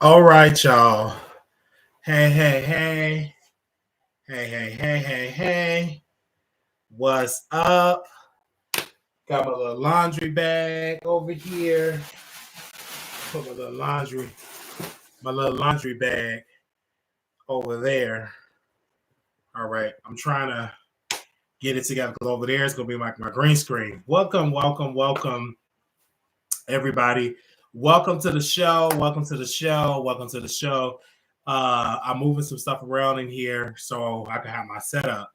All right, y'all. Hey, hey, hey. Hey, hey, hey, hey, hey. What's up? Got my little laundry bag over here. Put my little laundry bag over there. All right. I'm trying to get it together because over there is going to be my green screen. Welcome, everybody. Welcome to the show. Welcome to the show. I'm moving some stuff around in here so I can have my setup.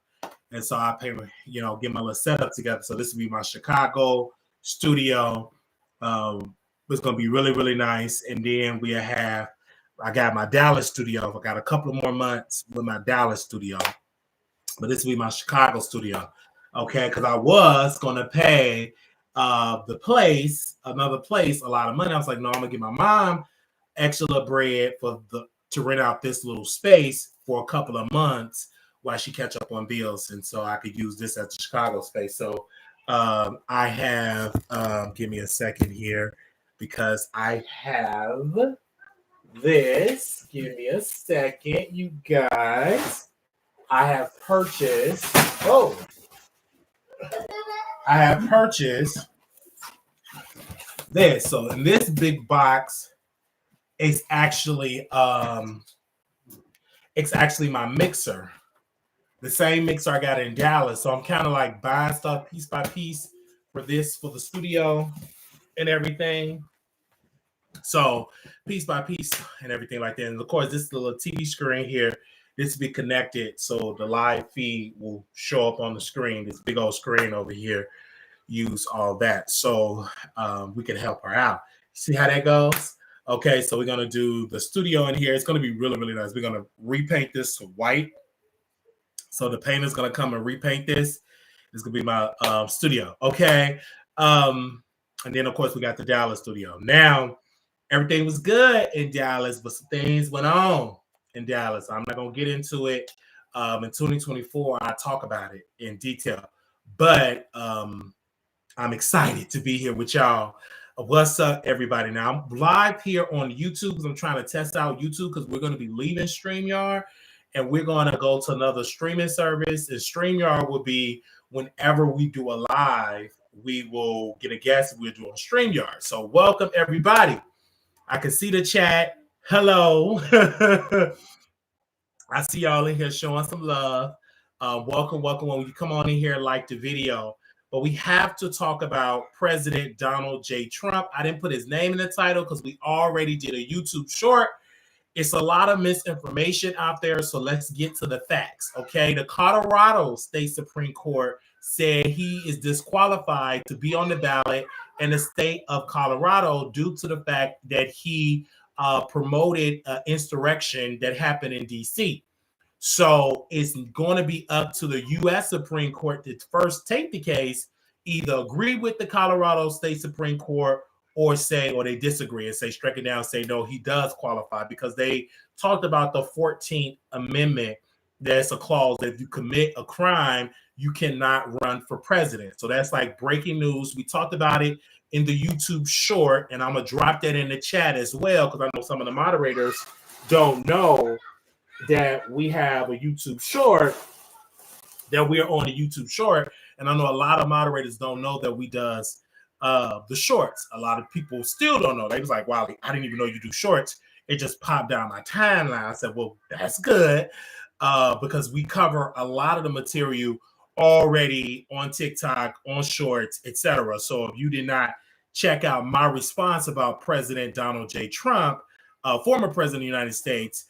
And so I pay, get my little setup together. So this will be my Chicago studio. It's going to be really, really nice. And then I got my Dallas studio. I got a couple of more months with my Dallas studio, but this will be my Chicago studio. Okay, because I was going to pay another place, a lot of money. I was like, no, I'm gonna give my mom extra bread to rent out this little space for a couple of months while she catch up on bills, and so I could use this as the Chicago space. So I have give me a second here because I have this. Give me a second, you guys. I have purchased. Oh, I have purchased this. So in this big box, it's actually my mixer, the same mixer I got in Dallas. So I'm kind of like buying stuff piece by piece for the studio and everything. So piece by piece and everything like that. And of course, this little TV screen here, this will be connected so the live feed will show up on the screen. This big old screen over here, use all that so we can help her out. See how that goes? Okay, so we're gonna do the studio in here. It's gonna be really, really nice. We're gonna repaint this to white. So the painter's gonna come and repaint this. This is gonna be my studio. Okay. And then of course we got the Dallas studio. Now everything was good in Dallas, but some things went on in Dallas. I'm not gonna get into it. In 2024, I talk about it in detail. But I'm excited to be here with y'all. What's up, everybody? Now, I'm live here on YouTube because I'm trying to test out YouTube because we're going to be leaving StreamYard and we're going to go to another streaming service. And StreamYard will be whenever we do a live, we will get a guest. We'll do on StreamYard. So, welcome, everybody. I can see the chat. Hello. I see y'all in here showing some love. Welcome. When you come on in here, like the video. But we have to talk about President Donald J. Trump. I didn't put his name in the title because we already did a YouTube short. It's a lot of misinformation out there, so let's get to the facts, okay? The Colorado State Supreme Court said he is disqualified to be on the ballot in the state of Colorado due to the fact that he promoted an insurrection that happened in D.C. So it's going to be up to the U.S. Supreme Court to first take the case, either agree with the Colorado State Supreme Court or they disagree and strike it down, say, no, he does qualify because they talked about the 14th Amendment. There's a clause that if you commit a crime, you cannot run for president. So that's like breaking news. We talked about it in the YouTube short, and I'm going to drop that in the chat as well because I know some of the moderators don't know that we have a YouTube short, that we're on a YouTube short. And I know a lot of moderators don't know that we does the shorts. A lot of people still don't know. They was like, wow, I didn't even know you do shorts. It just popped down my timeline. I said, well, that's good because we cover a lot of the material already on TikTok, on shorts, etc. So if you did not check out my response about President Donald J. Trump, former president of the United States,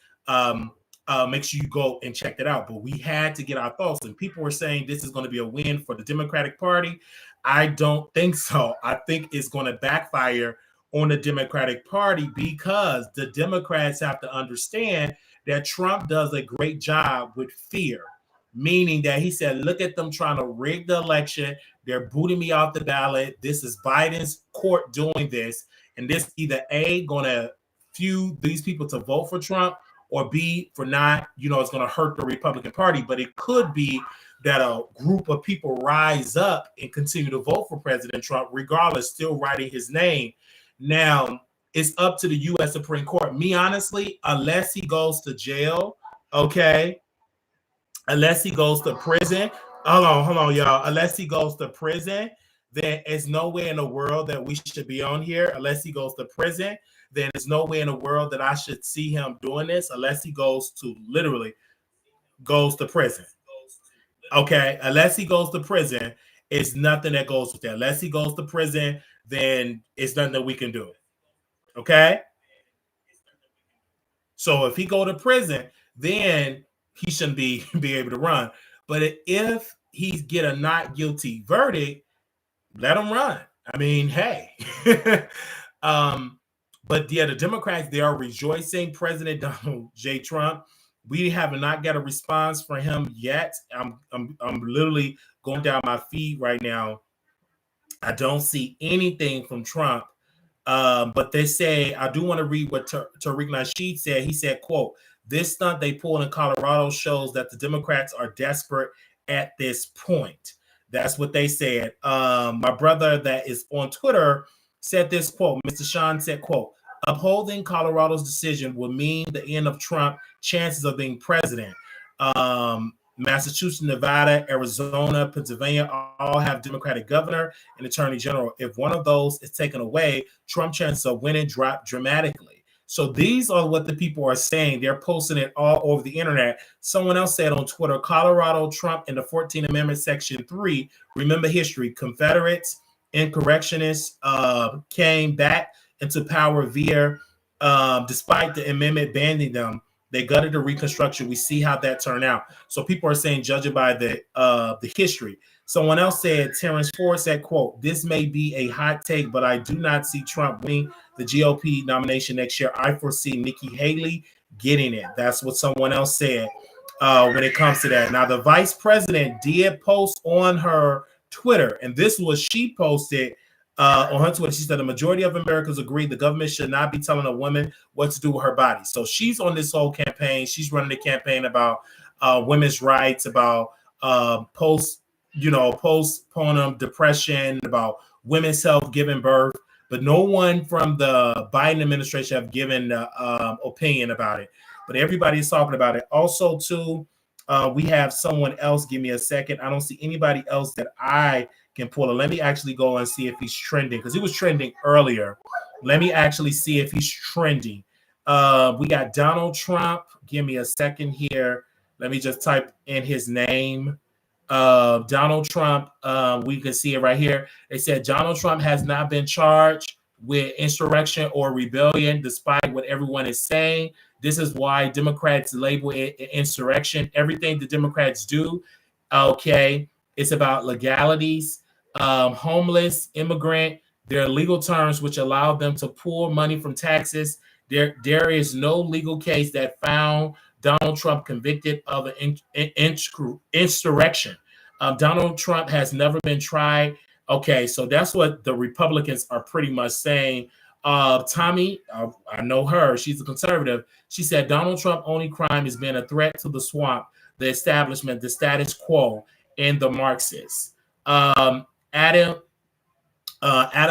make sure you go and check that out. But we had to get our thoughts, and people were saying this is going to be a win for the Democratic Party. I don't think so. I think it's going to backfire on the Democratic Party because the Democrats have to understand that Trump does a great job with fear, meaning that he said, look at them trying to rig the election. They're booting me off the ballot. This is Biden's court doing this. And this either A, going to fuel these people to vote for Trump, or B, for not, it's going to hurt the Republican Party. But it could be that a group of people rise up and continue to vote for President Trump, regardless, still writing his name. Now, it's up to the U.S. Supreme Court. Me, honestly, unless he goes to jail, okay, unless he goes to prison, hold on, y'all. Unless he goes to prison, then there's no way in the world that we should be on here. Unless he goes to prison, then there's no way in the world that I should see him doing this. Unless he goes to literally goes to prison. Okay, unless he goes to prison, it's nothing that goes with that. Unless he goes to prison, then it's nothing that we can do. Okay. So if he go to prison, then he shouldn't be able to run. But if he get a not guilty verdict, let him run. I mean, hey. But yeah, the Democrats, they are rejoicing. President Donald J. Trump, we have not got a response from him yet. I'm literally going down my feed right now. I don't see anything from Trump. But they say, I do want to read what Tariq Nasheed said. He said, quote, "This stunt they pulled in Colorado shows that the Democrats are desperate at this point." That's what they said. My brother that is on Twitter said this quote. Mr. Sean said, quote, "Upholding Colorado's decision will mean the end of Trump's chances of being president. Massachusetts, Nevada, Arizona, Pennsylvania all have Democratic governor and attorney general. If one of those is taken away, Trump's chances of winning drop dramatically." So these are what the people are saying. They're posting it all over the internet. Someone else said on Twitter, Colorado, Trump in the 14th Amendment, Section 3, remember history, Confederates, insurrectionists came back into power via, despite the amendment banning them. They gutted the Reconstruction. We see how that turned out. So people are saying, judging by the history. Someone else said, Terrence Ford said, quote, "This may be a hot take, but I do not see Trump winning the GOP nomination next year. I foresee Nikki Haley getting it." That's what someone else said when it comes to that. Now, the vice president did post on her Twitter, and this was she posted on her Twitter. She said, "The majority of Americans agree the government should not be telling a woman what to do with her body." So she's on this whole campaign. She's running a campaign about women's rights, about postpartum depression, about women's health, giving birth. But no one from the Biden administration have given opinion about it. But everybody's talking about it. Also, too, we have someone else. Give me a second. I don't see anybody else that I can pull it. Let me actually go and see if he's trending, because he was trending earlier. Let me actually see if he's trending. We got Donald Trump. Give me a second here. Let me just type in his name. Donald Trump. We can see it right here. They said Donald Trump has not been charged with insurrection or rebellion, despite what everyone is saying. This is why Democrats label it insurrection. Everything the Democrats do, okay, it's about legalities. Homeless, immigrant, there are legal terms which allow them to pull money from taxes. There is no legal case that found Donald Trump convicted of an insurrection. Donald Trump has never been tried. Okay, so that's what the Republicans are pretty much saying. Tommy, I know her. She's a conservative. She said Donald Trump's only crime is being a threat to the swamp, the establishment, the status quo, and the Marxists. Adam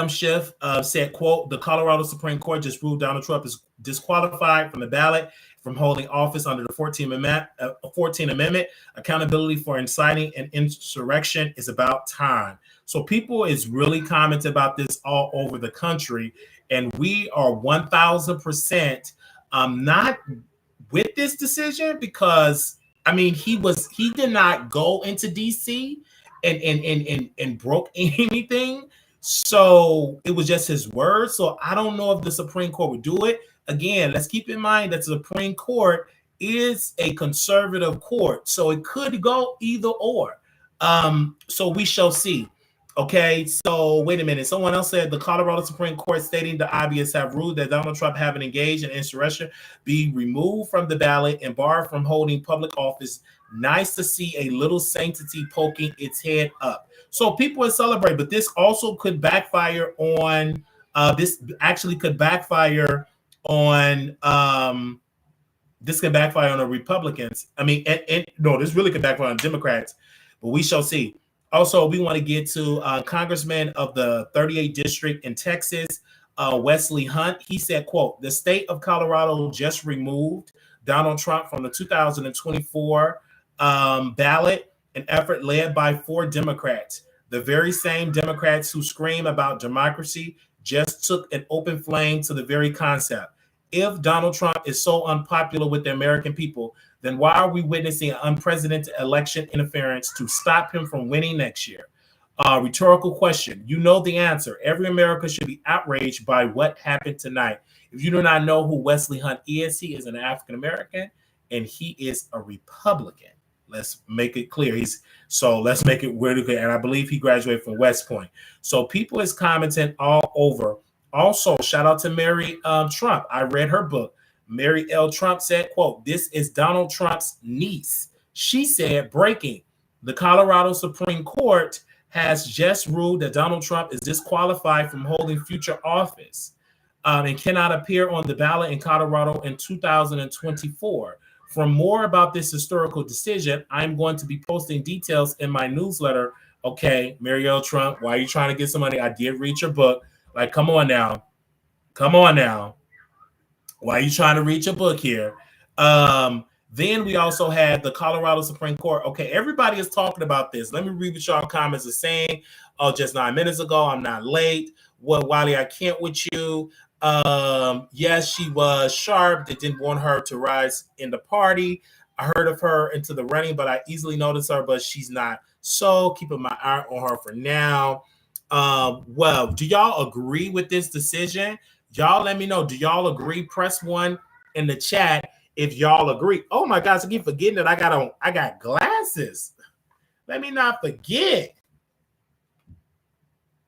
Schiff said, quote, "The Colorado Supreme Court just ruled Donald Trump is disqualified from the ballot from holding office under the 14th Amendment. Accountability for inciting an insurrection is about time." So people is really commenting about this all over the country, and we are 1,000% not with this decision, because I mean he did not go into DC and broke anything. So it was just his word. So I don't know if the Supreme Court would do it. Again, let's keep in mind that the Supreme Court is a conservative court, so it could go either or. So we shall see. Okay, so wait a minute. Someone else said the Colorado Supreme Court stating the obvious have ruled that Donald Trump having engaged in insurrection be removed from the ballot and barred from holding public office. Nice to see a little sanctity poking its head up. So people are celebrating, but this also could backfire on. This could backfire on. This could backfire on the Republicans. I mean, no, this really could backfire on Democrats, but we shall see. Also, we want to get to Congressman of the 38th District in Texas, Wesley Hunt. He said, quote, the state of Colorado just removed Donald Trump from the 2024 ballot, an effort led by 4 Democrats. The very same Democrats who scream about democracy just took an open flame to the very concept. If Donald Trump is so unpopular with the American people, then why are we witnessing an unprecedented election interference to stop him from winning next year? Rhetorical question. You know the answer. Every American should be outraged by what happened tonight. If you do not know who Wesley Hunt is, he is an African American and he is a Republican. Let's make it clear. Let's make it really clear. And I believe he graduated from West Point. So people is commenting all over. Also, shout out to Mary Trump. I read her book. Mary L. Trump said, quote, this is Donald Trump's niece. She said, breaking, the Colorado Supreme Court has just ruled that Donald Trump is disqualified from holding future office and cannot appear on the ballot in Colorado in 2024. For more about this historical decision, I'm going to be posting details in my newsletter. Okay, Mary L. Trump, why are you trying to get some money? I did read your book. Like, come on now. Come on now. Why are you trying to read your book here? Then we also had the Colorado Supreme Court. Okay, everybody is talking about this. Let me read what y'all comments are saying. Oh, just 9 minutes ago, I'm not late. Well, Wiley, I can't with you. Yes, she was sharp. They didn't want her to rise in the party. I heard of her into the running, but I easily noticed her, but she's not. So keeping my eye on her for now. Well, do y'all agree with this decision? Y'all let me know. Do y'all agree? Press 1 in the chat if y'all agree. Oh my gosh, I keep forgetting that I got glasses. Let me not forget.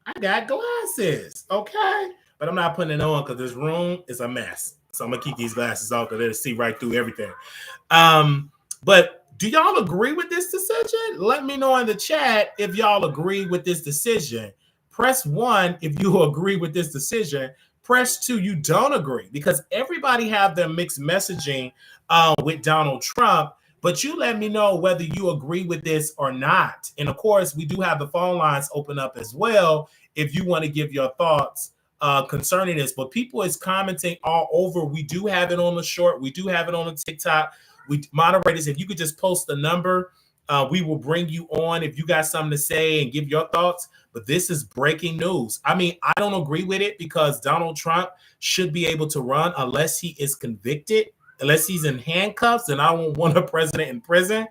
I got glasses. Okay. But I'm not putting it on because this room is a mess. So I'm gonna keep these glasses off because they'll see right through everything. But do y'all agree with this decision? Let me know in the chat if y'all agree with this decision. Press 1 if you agree with this decision. Press 2 you don't agree, because everybody have their mixed messaging with Donald Trump. But you let me know whether you agree with this or not. And of course, we do have the phone lines open up as well if you want to give your thoughts concerning this. But people is commenting all over. We do have it on the short. We do have it on the TikTok. We moderators, if you could just post the number, we will bring you on if you got something to say and give your thoughts. But this is breaking news. I mean, I don't agree with it because Donald Trump should be able to run unless he is convicted, unless he's in handcuffs, and I won't want a president in prison.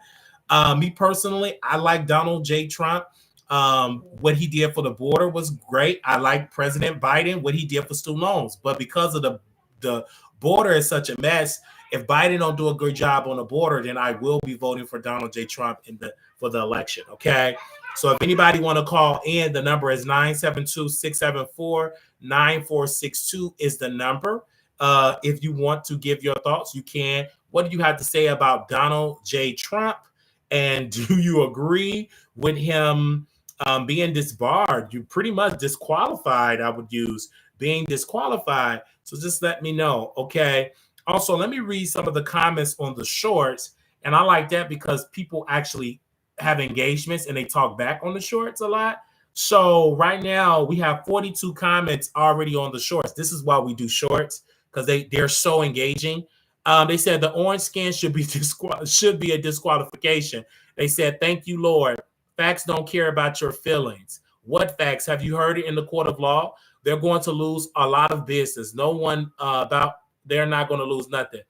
Me personally, I like Donald J. Trump. What he did for the border was great. I like President Biden, what he did for student loans. But because of the border is such a mess, if Biden don't do a good job on the border, then I will be voting for Donald J. Trump for the election. Okay. So if anybody want to call in, the number is 972-674-9462 is the number. If you want to give your thoughts, you can. What do you have to say about Donald J. Trump? And do you agree with him being disbarred? You pretty much disqualified, I would use, being disqualified. So just let me know, okay? Also, let me read some of the comments on the shorts. And I like that because people actually have engagements and they talk back on the shorts a lot. So right now we have 42 comments already on the shorts. This is why we do shorts, because they're so engaging. They said the orange skin should be a disqualification. They said, thank you, Lord. Facts don't care about your feelings. What facts? Have you heard it in the court of law? They're going to lose a lot of business. They're not going to lose nothing.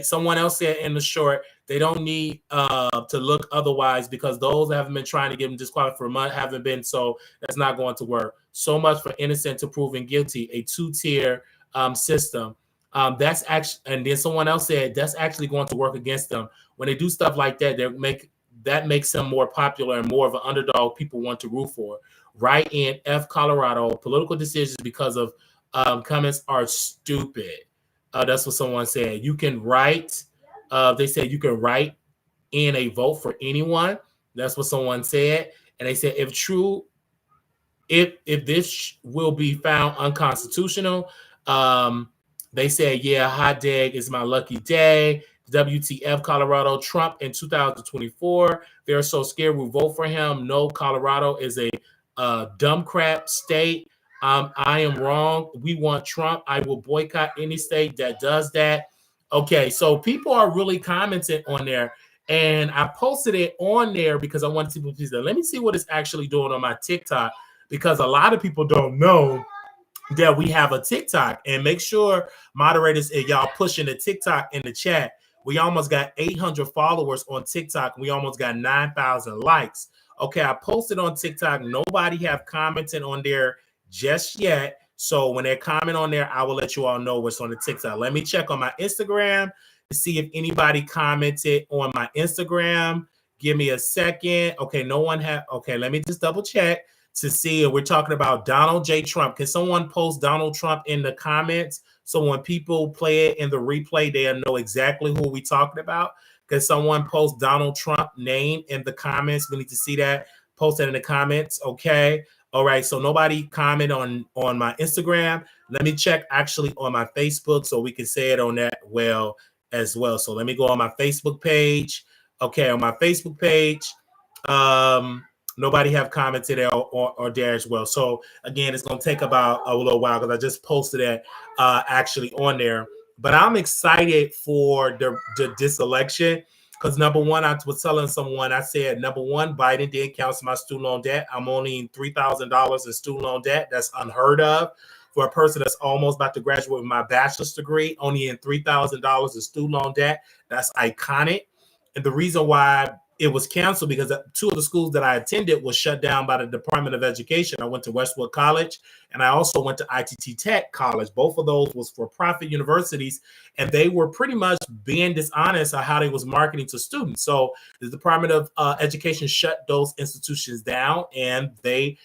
Someone else said in the short, they don't need to look otherwise because those that haven't been trying to get them disqualified for a month haven't been, so that's not going to work. So much for innocent to proven guilty, a 2-tier system. That's actually, and then someone else said that's actually going to work against them. When they do stuff like that, that makes them more popular and more of an underdog people want to root for. Write in F Colorado, political decisions because of comments are stupid. That's what someone said. You can write. They said you can write in a vote for anyone. That's what someone said. And they said, if true, if this will be found unconstitutional, they said, yeah, hot dag is my lucky day. WTF Colorado, Trump in 2024. They're so scared we'll vote for him. No, Colorado is a dumb crap state. I am wrong. We want Trump. I will boycott any state that does that. Okay, so people are really commenting on there, and I posted it on there because I wanted people to see. Let me see what it's actually doing on my TikTok, because a lot of people don't know that we have a TikTok. And make sure, moderators, if y'all pushing the TikTok in the chat. We almost got 800 followers on TikTok. We almost got 9,000 likes. Okay, I posted on TikTok. Nobody have commented on there just yet. So when they comment on there, I will let you all know what's on the TikTok. Let me check on my Instagram to see if anybody commented on my Instagram. Give me a second. Okay, no one have. Okay, let me just double check to see if we're talking about Donald J. Trump. Can someone post Donald Trump in the comments so when people play it in the replay, they'll know exactly who we're talking about? Can someone post Donald Trump name in the comments? We need to see that. Post it in the comments. Okay. All right. So nobody comment on my Instagram. Let me check actually on my Facebook so we can say it on that as well. So let me go on my Facebook page. Okay. On my Facebook page. Nobody have commented there or there as well. So again, it's going to take about a little while because I just posted it actually on there. But I'm excited for this election because number one, I was telling someone, I said, number one, Biden did cancel my student loan debt. I'm only in $3,000 in student loan debt. That's unheard of for a person that's almost about to graduate with my bachelor's degree, only in $3,000 in student loan debt. That's iconic. And the reason why it was canceled because two of the schools that I attended was shut down by the Department of Education. I went to Westwood College and I also went to ITT Tech College. Both of those was for-profit universities, and they were pretty much being dishonest on how they was marketing to students. So the Department of Education shut those institutions down, and they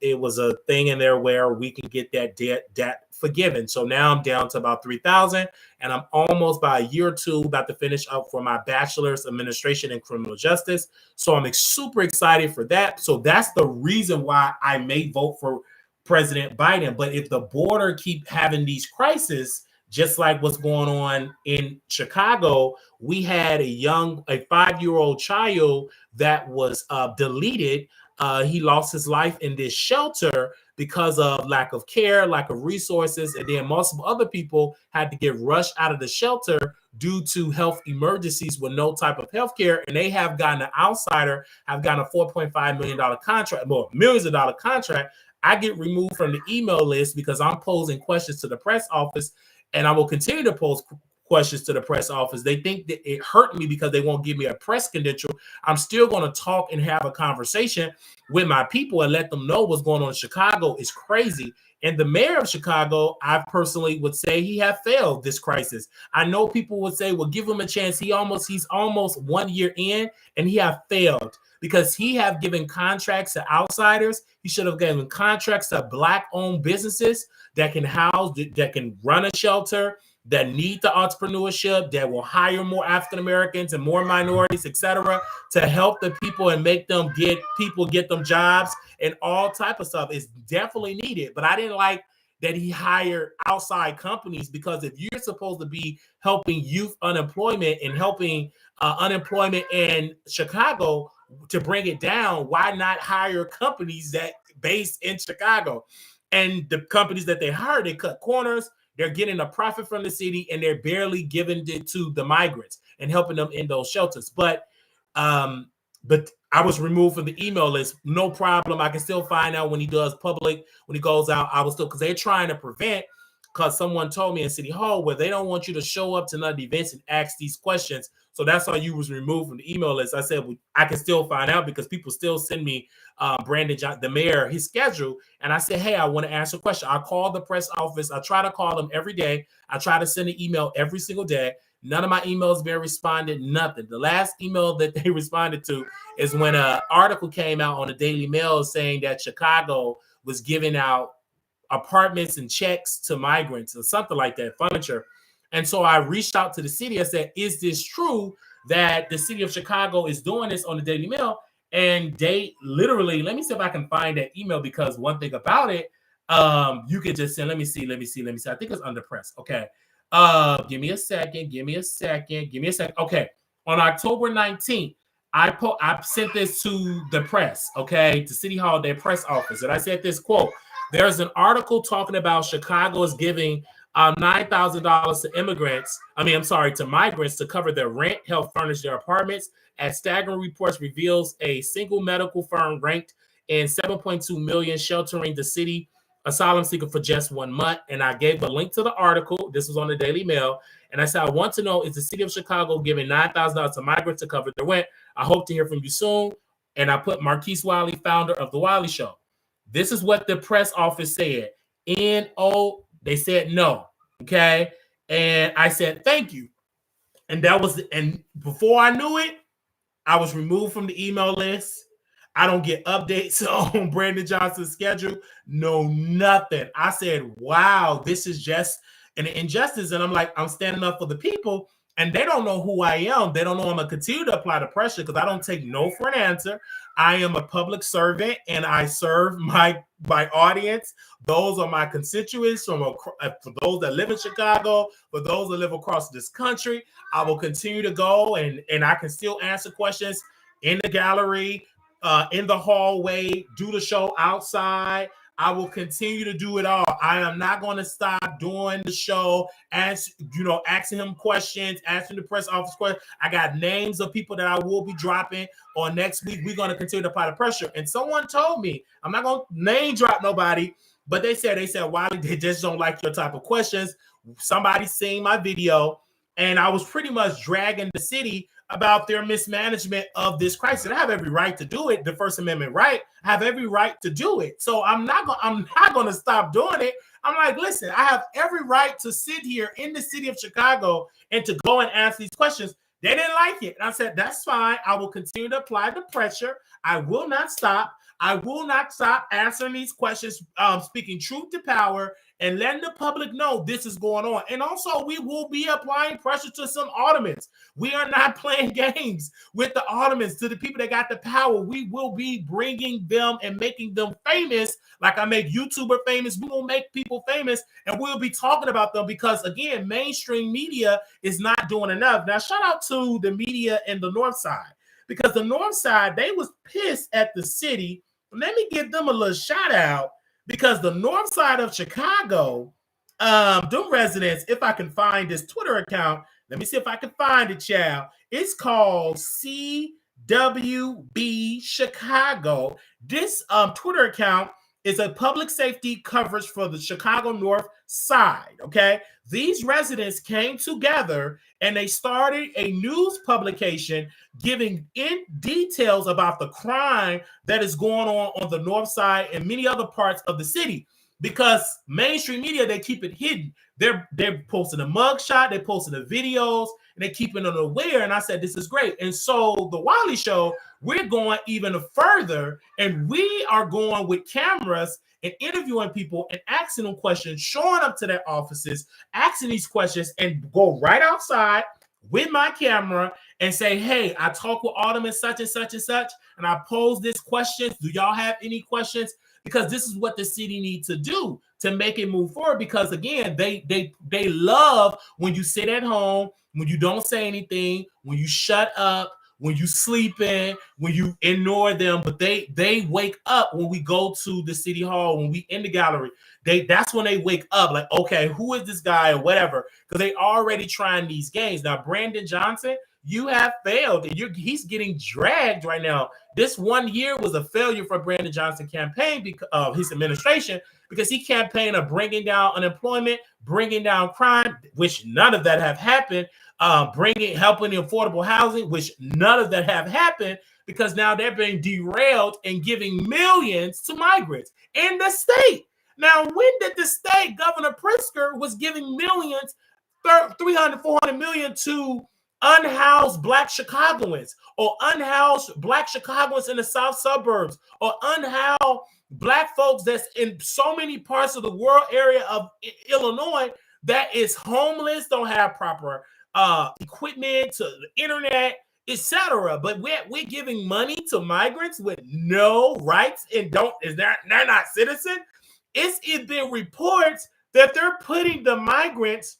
it was a thing in there where we can get that debt forgiven. So now I'm down to about 3,000, and I'm almost by a year or two about to finish up for my bachelor's administration in criminal justice. So I'm super excited for that. So that's the reason why I may vote for President Biden. But if the border keep having these crises, just like what's going on in Chicago, we had a 5-year-old child that was deleted. He lost his life in this shelter because of lack of care, lack of resources, and then multiple other people had to get rushed out of the shelter due to health emergencies with no type of health care. And they have gotten an outsider, have gotten a $4.5 million contract, more millions of dollar contract. I get removed from the email list because I'm posing questions to the press office, and I will continue to pose questions to the press office. They think that it hurt me because they won't give me a press credential. I'm still going to talk and have a conversation with my people and let them know what's going on in Chicago is crazy. And the mayor of Chicago, I personally would say he have failed this crisis. I know people would say, well, give him a chance. He's almost 1 year in and he have failed because he have given contracts to outsiders. He should have given contracts to Black-owned businesses that can house, that can run a shelter, that need the entrepreneurship, that will hire more African Americans and more minorities, etc., to help the people and make them get them jobs and all type of stuff is definitely needed. But I didn't like that he hired outside companies, because if you're supposed to be helping youth unemployment and helping unemployment in Chicago to bring it down, why not hire companies that based in Chicago? And the companies that they hired, they cut corners. They're getting a profit from the city, and they're barely giving it to the migrants and helping them in those shelters. But I was removed from the email list. No problem. I can still find out when he does public, when he goes out. I was still, because they're trying to prevent, because someone told me in City Hall where they don't want you to show up to none of the events and ask these questions. So that's why you was removed from the email list. I said, well, I can still find out because people still send me Brandon John, the mayor, his schedule. And I said, hey, I want to ask a question. I call the press office. I try to call them every day. I try to send an email every single day. None of my emails been responded, nothing. The last email that they responded to is when an article came out on the Daily Mail saying that Chicago was giving out apartments and checks to migrants or something like that, furniture. And so I reached out to the city. I said, is this true that the city of Chicago is doing this on the Daily Mail? And they literally, let me see if I can find that email, because one thing about it, you can just send, let me see. I think it's under press. Okay. Give me a second. Okay. On October 19th, I sent this to the press, okay, to City Hall, their press office. And I said this quote: There's an article talking about Chicago is giving $9,000 to migrants to cover their rent, help furnish their apartments. As staggering reports reveals a single medical firm ranked in 7.2 million sheltering the city asylum seeker for just 1 month. And I gave a link to the article. This was on the Daily Mail. And I said, I want to know, is the city of Chicago giving $9,000 to migrants to cover their rent? I hope to hear from you soon. And I put Marquise Wiley, founder of the Wiley Show. This is what the press office said. No, they said no. Okay. And I said, thank you. And and before I knew it, I was removed from the email list. I don't get updates on Brandon Johnson's schedule. No, nothing. I said, wow, this is just an injustice. And I'm like, I'm standing up for the people. And they don't know who I am. They don't know I'm going to continue to apply the pressure because I don't take no for an answer. I am a public servant and I serve my audience. Those are my constituents, for those that live in Chicago, for those that live across this country. I will continue to go and I can still answer questions in the gallery, in the hallway, do the show outside. I will continue to do it all. I am not going to stop doing the show, asking him questions, asking the press office questions. I got names of people that I will be dropping on next week. We're going to continue to apply the pressure. And someone told me, I'm not going to name drop nobody, but they said, Wiley, they just don't like your type of questions. Somebody seen my video, and I was pretty much dragging the city about their mismanagement of this crisis. I have every right to do it. The First Amendment right. I have every right to do it. So I'm not going to stop doing it. I'm like, listen, I have every right to sit here in the city of Chicago and to go and ask these questions. They didn't like it. And I said, that's fine. I will continue to apply the pressure. I will not stop. I will not stop answering these questions, speaking truth to power, and letting the public know this is going on. And also, we will be applying pressure to some aldermans. We are not playing games with the aldermans, to the people that got the power. We will be bringing them and making them famous, like I make YouTuber famous. We will make people famous, and we'll be talking about them because, again, mainstream media is not doing enough. Now, shout out to the media in the North Side, because the North Side, they was pissed at the city. Let me give them a little shout out, because the North Side of Chicago, them residents, if I can find this Twitter account, let me see if I can find it, child. It's called CWB Chicago. This Twitter account is a public safety coverage for the Chicago North Side, okay? These residents came together and they started a news publication giving in details about the crime that is going on the North Side and many other parts of the city. Because mainstream media, they keep it hidden. They're posting a mugshot, they're posting the videos, and they're keeping it aware. And I said, this is great. And so the Wiley Show, we're going even further, and we are going with cameras and interviewing people and asking them questions, showing up to their offices, asking these questions, and go right outside with my camera and say, hey, I talked with Alderman such and such and such, and I posed this question. Do y'all have any questions? Because this is what the city needs to do to make it move forward. Because again, they love when you sit at home, when you don't say anything, when you shut up, when you sleep in, when you ignore them. But they wake up when we go to the city hall, when we in the gallery. That's when they wake up, like, okay, who is this guy or whatever? Because they already trying these games. Now, Brandon Johnson, you have failed, and he's getting dragged right now. This 1 year was a failure for Brandon Johnson campaign because of his administration, because he campaigned of bringing down unemployment, bringing down crime, which none of that have happened, helping the affordable housing, which none of that have happened, because now they're being derailed and giving millions to migrants in the state. Now, when did the state, Governor Pritzker was giving millions, 300, 400 million to unhoused Black Chicagoans, or unhoused Black Chicagoans in the South suburbs, or unhoused Black folks that's in so many parts of the rural area of Illinois that is homeless, don't have proper equipment, to the internet, etc. But we're giving money to migrants with no rights and they're not citizens. It's been reports that they're putting the migrants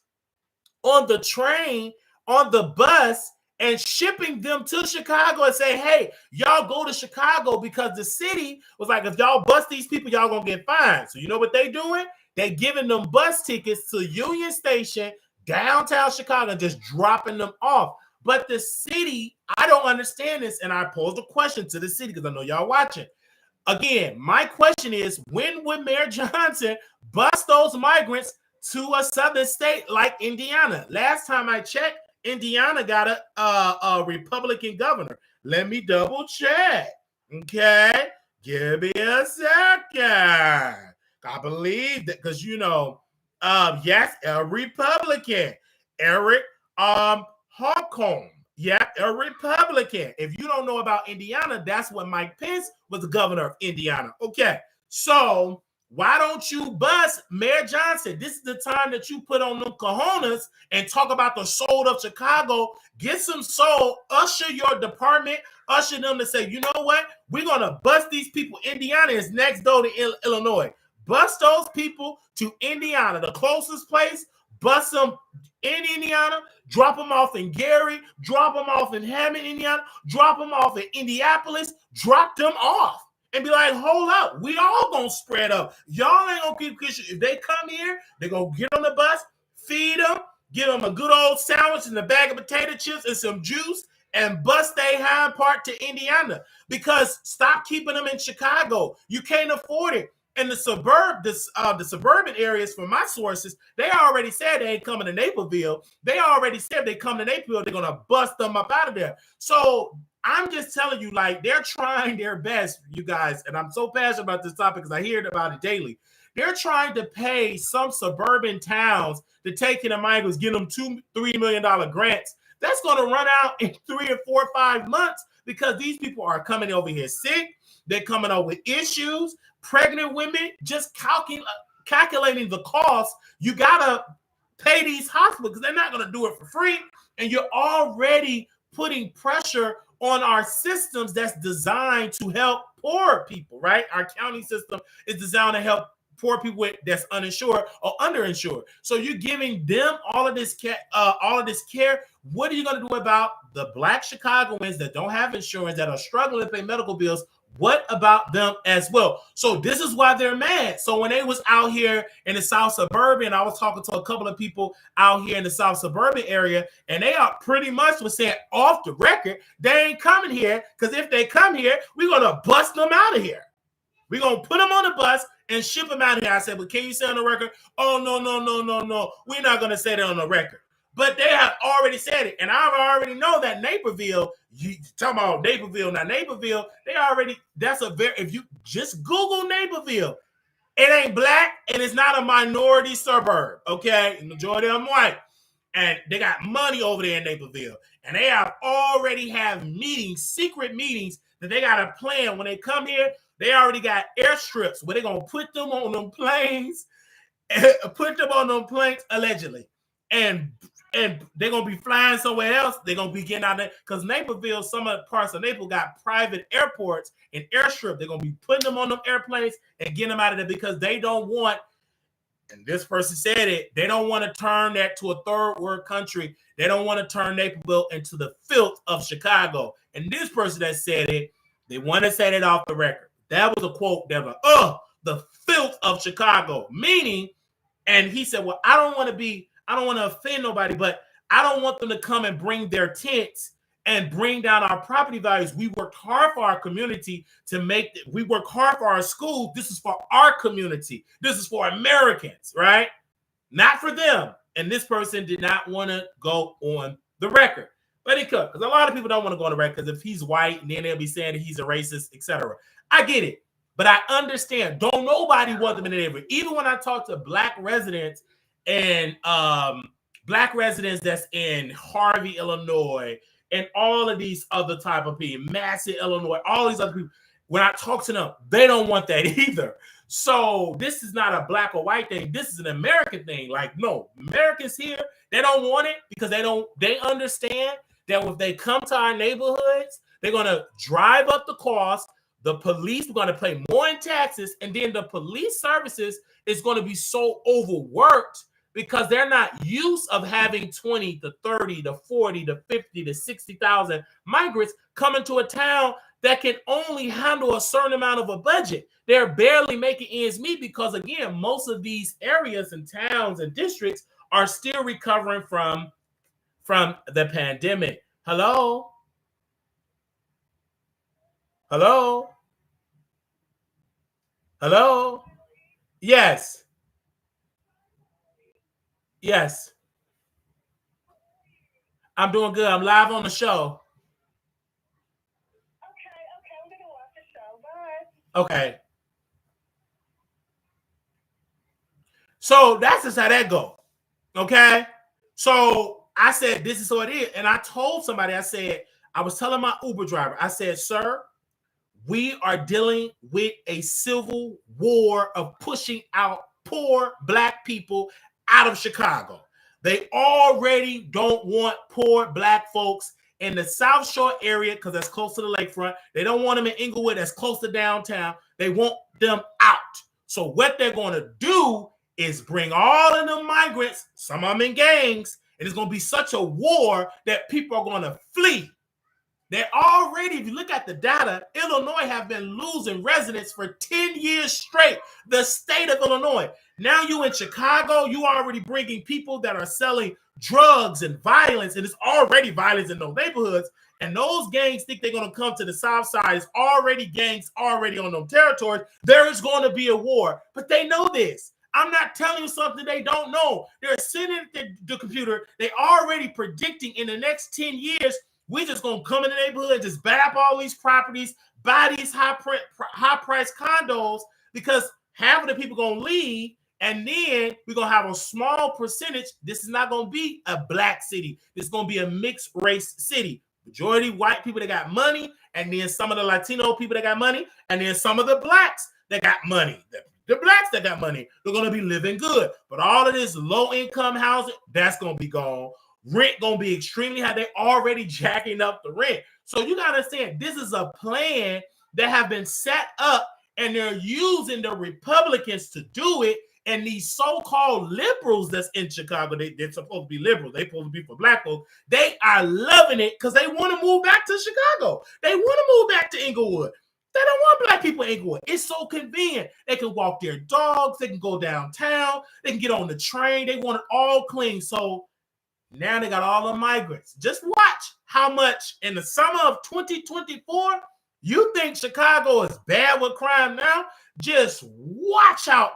on the train, on the bus, and shipping them to Chicago and say, hey, y'all go to Chicago, because the city was like, if y'all bust these people, y'all gonna get fined. So you know what they doing? They giving them bus tickets to Union Station, downtown Chicago, and just dropping them off. But the city, I don't understand this, and I posed a question to the city because I know y'all watching. Again, my question is, when would Mayor Johnson bus those migrants to a southern state like Indiana? Last time I checked, Indiana got a Republican governor. Let me double check. Okay, give me a second. I believe that, because yes, a Republican, Eric Holcomb. Yeah, a Republican. If you don't know about Indiana, that's when Mike Pence was the governor of Indiana. Okay, so why don't you bust Mayor Johnson? This is the time that you put on them cojones and talk about the soul of Chicago. Get some soul, usher your department, usher them to say, you know what? We're going to bust these people. Indiana is next door to Illinois. Bust those people to Indiana, the closest place. Bust them in Indiana, drop them off in Gary, drop them off in Hammond, Indiana, drop them off in Indianapolis, drop them off. And be like, hold up, we all gonna spread up. Y'all ain't gonna keep kissing. If they come here, they're gonna get on the bus, feed them, give them a good old sandwich and a bag of potato chips and some juice, and bust their hind part to Indiana. Because stop keeping them in Chicago. You can't afford it. And the suburban areas, from my sources, they already said they ain't coming to Naperville. They already said they come to Naperville, they're gonna bust them up out of there. So I'm just telling you, like, they're trying their best, you guys, and I'm so passionate about this topic because I hear about it daily. They're trying to pay some suburban towns to take in the migrants, get them $2-3 million grants. That's going to run out in 3 or 4 or 5 months because these people are coming over here sick. They're coming over with issues. Pregnant women, just calculating the cost. You got to pay these hospitals because they're not going to do it for free. And you're already putting pressure on our systems that's designed to help poor people, right? Our county system is designed to help poor people that's uninsured or underinsured. So you're giving them all of this care. What are you going to do about the Black Chicagoans that don't have insurance, that are struggling to pay medical bills? What about them as well? So this is why they're mad. So when they was out here in the South Suburban, I was talking to a couple of people out here in the South Suburban area, and they are pretty much was saying off the record, they ain't coming here, because if they come here, we're going to bust them out of here. We're going to put them on the bus and ship them out of here. I said, but can you say on the record? Oh, no. We're not going to say that on the record. But they have already said it. And I already know that Naperville, you talking about Naperville. Now, Naperville, if you just Google Naperville, it ain't black and it's not a minority suburb, okay? The majority of them white. And they got money over there in Naperville. And they have already have meetings, secret meetings that they got a plan. When they come here, they already got airstrips where they're going to put them on them planes, allegedly. And they're going to be flying somewhere else. They're going to be getting out there. Because Naperville, some of the parts of Naperville got private airports and airstrip. They're going to be putting them on them airplanes and getting them out of there because they don't want, and this person said it, they don't want to turn that to a third world country. They don't want to turn Naperville into the filth of Chicago. And this person that said it, they want to say it off the record. That was a quote that was, the filth of Chicago. Meaning, and he said, well, I don't want to offend nobody, but I don't want them to come and bring their tents and bring down our property values. We worked hard for our community we work hard for our schools. This is for our community. This is for Americans, right? Not for them. And this person did not want to go on the record. But he could, because a lot of people don't want to go on the record because if he's white, and then they'll be saying that he's a racist, etc. I get it. But I understand. Don't nobody want them in the neighborhood. Even when I talk to black residents and black residents that's in Harvey, Illinois, and all of these other type of people, Massey, Illinois, all these other people, when I talk to them, they don't want that either. So this is not a black or white thing. This is an American thing. Like, no, Americans here, they don't want it because they understand that if they come to our neighborhoods, they're going to drive up the cost. The police are going to pay more in taxes, and then the police services is going to be so overworked because they're not used of having 20 to 30 to 40 to 50 to 60,000 migrants coming to a town that can only handle a certain amount of a budget. They're barely making ends meet because, again, most of these areas and towns and districts are still recovering from the pandemic. Hello? Hello? Hello? Yes. Yes. I'm doing good. I'm live on the show. Okay, I'm gonna watch the show. Bye. Okay. So that's just how that go. Okay. So I said, this is what it is. And I told somebody, I was telling my Uber driver, I said, sir, we are dealing with a civil war of pushing out poor Black people out of Chicago. They already don't want poor Black folks in the South Shore area because that's close to the lakefront. They don't want them in Inglewood, that's close to downtown. They want them out. So what they're going to do is bring all of the migrants, some of them in gangs, and it's going to be such a war that people are going to flee. They're already, if you look at the data, Illinois have been losing residents for 10 years straight. The state of Illinois. Now you in Chicago, you already bringing people that are selling drugs and violence, and it's already violence in those neighborhoods. And those gangs think they're going to come to the South Side. It's already gangs already on those territories. There is going to be a war, but they know this. I'm not telling you something they don't know. They're sitting at the computer. They already predicting in the next 10 years, we're just going to come in the neighborhood and just buy up all these properties, buy these high-priced condos, because half of the people going to leave, and then we're going to have a small percentage. This is not going to be a Black city. This is going to be a mixed-race city. Majority white people that got money, and then some of the Latino people that got money, and then some of the Blacks that got money. The Blacks that got money, they're going to be living good. But all of this low-income housing, that's going to be gone. Rent going to be extremely high. They're already jacking up the rent. So you got to understand, this is a plan that have been set up, and they're using the Republicans to do it. And these so-called liberals that's in Chicago, they're supposed to be liberals. They're supposed to be for Black folks. They are loving it because they want to move back to Chicago. They want to move back to Inglewood. They don't want Black people in Inglewood. It's so convenient. They can walk their dogs. They can go downtown. They can get on the train. They want it all clean. So now they got all the migrants. Just watch how much in the summer of 2024, you think Chicago is bad with crime now? Just watch out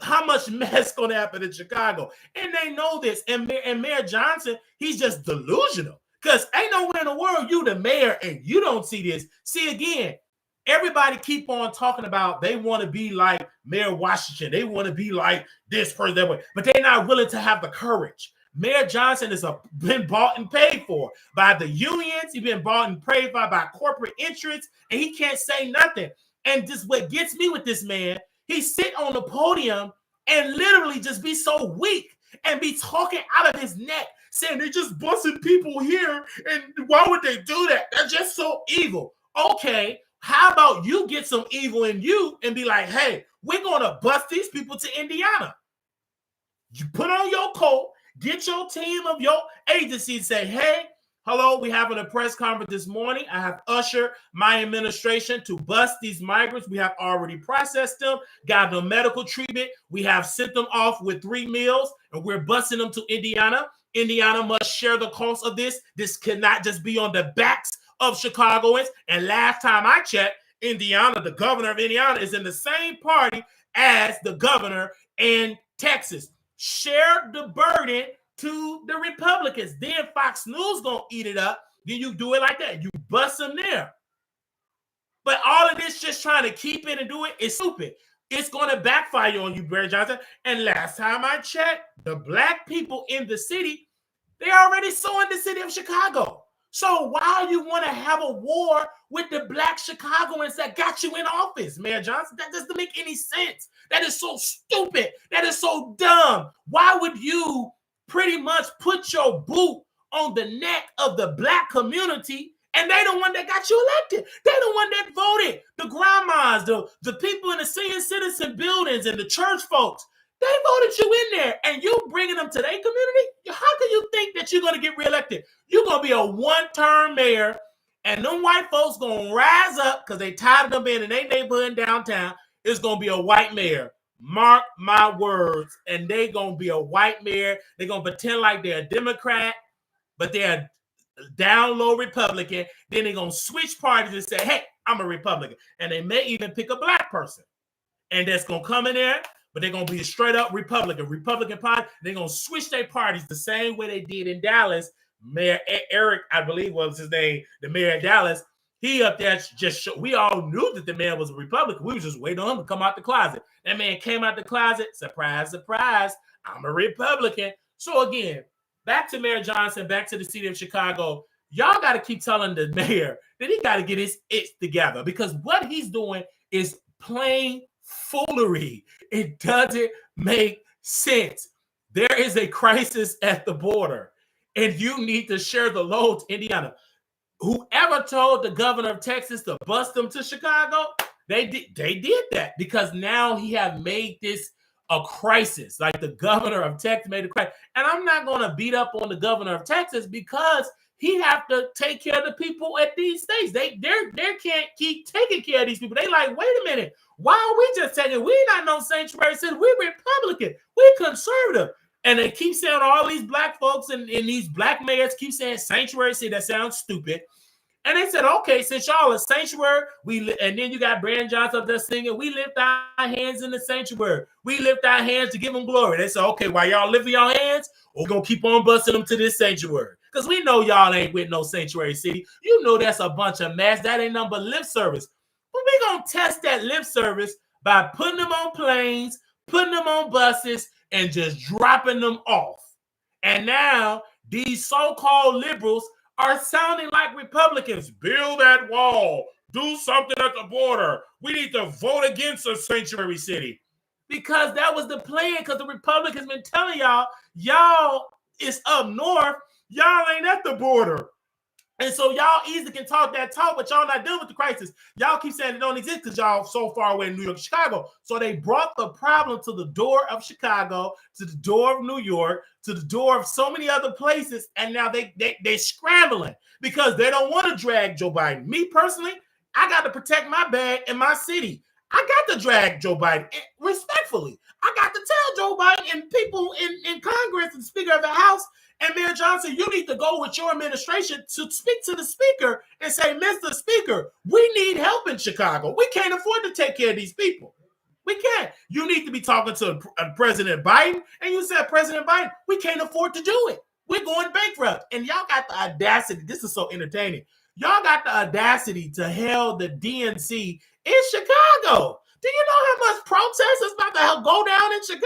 how much mess going to happen in Chicago. And they know this. And Mayor Johnson, he's just delusional. Because ain't nowhere in the world you the mayor and you don't see this. See, again, everybody keep on talking about they want to be like Mayor Washington. They want to be like this person, that way. But they're not willing to have the courage. Mayor Johnson has been bought and paid for by the unions. He's been bought and paid for by corporate interests, and he can't say nothing. And just what gets me with this man, he sit on the podium and literally just be so weak and be talking out of his neck, saying they're just busting people here, and why would they do that? They're just so evil. Okay, how about you get some evil in you and be like, hey, we're going to bust these people to Indiana. You put on your coat, get your team of your agency and say, hey, hello, we having a press conference this morning. I have ushered my administration to bust these migrants. We have already processed them, got them medical treatment. We have sent them off with 3 meals, and we're busing them to Indiana. Indiana must share the cost of this. This cannot just be on the backs of Chicagoans. And last time I checked, Indiana, the governor of Indiana, is in the same party as the governor in Texas. Share the burden to the Republicans. Then Fox News gonna eat it up. Then you do it like that. You bust them there. But all of this just trying to keep it and do it is stupid. It's gonna backfire on you, Barry Johnson. And last time I checked, the Black people in the city, they already suing the city of Chicago. So why you want to have a war with the Black Chicagoans that got you in office, Mayor Johnson? That doesn't make any sense. That is so stupid. That is so dumb. Why would you pretty much put your boot on the neck of the Black community, and they the one that got you elected? They the one that voted. The grandmas, the people in the senior citizen buildings and the church folks, They voted you in there, and you bringing them to their community? How can you think that you're going to get reelected? You're going to be a one-term mayor, and them white folks going to rise up because they tired of them being in their neighborhood in downtown. It's going to be a white mayor. Mark my words. And they going to be a white mayor. They're going to pretend like they're a Democrat, but they're a down low Republican. Then they're going to switch parties and say, hey, I'm a Republican. And they may even pick a black person. And that's going to come in there, but they're going to be a straight up Republican party. They're going to switch their parties the same way they did in Dallas. Mayor Eric, I believe was his name, the mayor of Dallas. He up there we all knew that the man was a Republican. We were just waiting on him to come out the closet. That man came out the closet. Surprise, surprise. I'm a Republican. So again, back to Mayor Johnson, back to the city of Chicago. Y'all got to keep telling the mayor that he got to get his together, because what he's doing is plain foolery. It doesn't make sense. There is a crisis at the border, and you need to share the load to Indiana. Whoever told the governor of Texas to bust them to Chicago, they did that, because now he have made this a crisis. Like the governor of Texas made a crisis. And I'm not going to beat up on the governor of Texas, because he have to take care of the people at these states. They can't keep taking care of these people. They like, wait a minute, why are we just taking? We not no sanctuary city. We Republican. We conservative. And they keep saying, all these black folks and these black mayors keep saying sanctuary city. That sounds stupid. And they said, okay, since y'all a sanctuary, and then you got Brandon Johnson up there singing, we lift our hands in the sanctuary. We lift our hands to give them glory. They said, okay, while y'all lifting your hands, we're going to keep on busting them to this sanctuary. Because we know y'all ain't with no sanctuary city. You know that's a bunch of mess. That ain't nothing but lip service. But we're going to test that lip service by putting them on planes, putting them on buses, and just dropping them off. And now these so-called liberals are sounding like Republicans. Build that wall. Do something at the border. We need to vote against a sanctuary city. Because that was the plan, because the Republicans been telling y'all is up north. Y'all ain't at the border. And so y'all easily can talk that talk, but y'all not dealing with the crisis. Y'all keep saying it don't exist because y'all so far away in New York, Chicago. So they brought the problem to the door of Chicago, to the door of New York, to the door of so many other places. And now they're scrambling because they don't want to drag Joe Biden. Me personally, I got to protect my bag in my city. I got to drag Joe Biden respectfully. I got to tell Joe Biden and people in Congress and Speaker of the House and Mayor Johnson, you need to go with your administration to speak to the Speaker and say, Mr. Speaker, we need help in Chicago. We can't afford to take care of these people. We can't. You need to be talking to President Biden, and you said, President Biden, we can't afford to do it. We're going bankrupt. And y'all got the audacity. This is so entertaining. Y'all got the audacity to hail the DNC in Chicago. Do you know how much protest is about to go down in Chicago?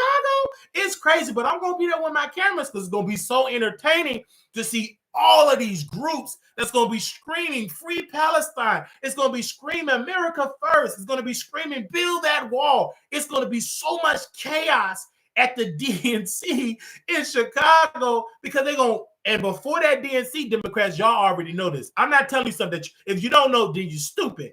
It's crazy, but I'm going to be there with my cameras because it's going to be so entertaining to see all of these groups that's going to be screaming Free Palestine. It's going to be screaming America First. It's going to be screaming Build That Wall. It's going to be so much chaos at the DNC in Chicago because they're going to, and before that DNC, Democrats, y'all already know this. I'm not telling you something that if you don't know, then you're stupid.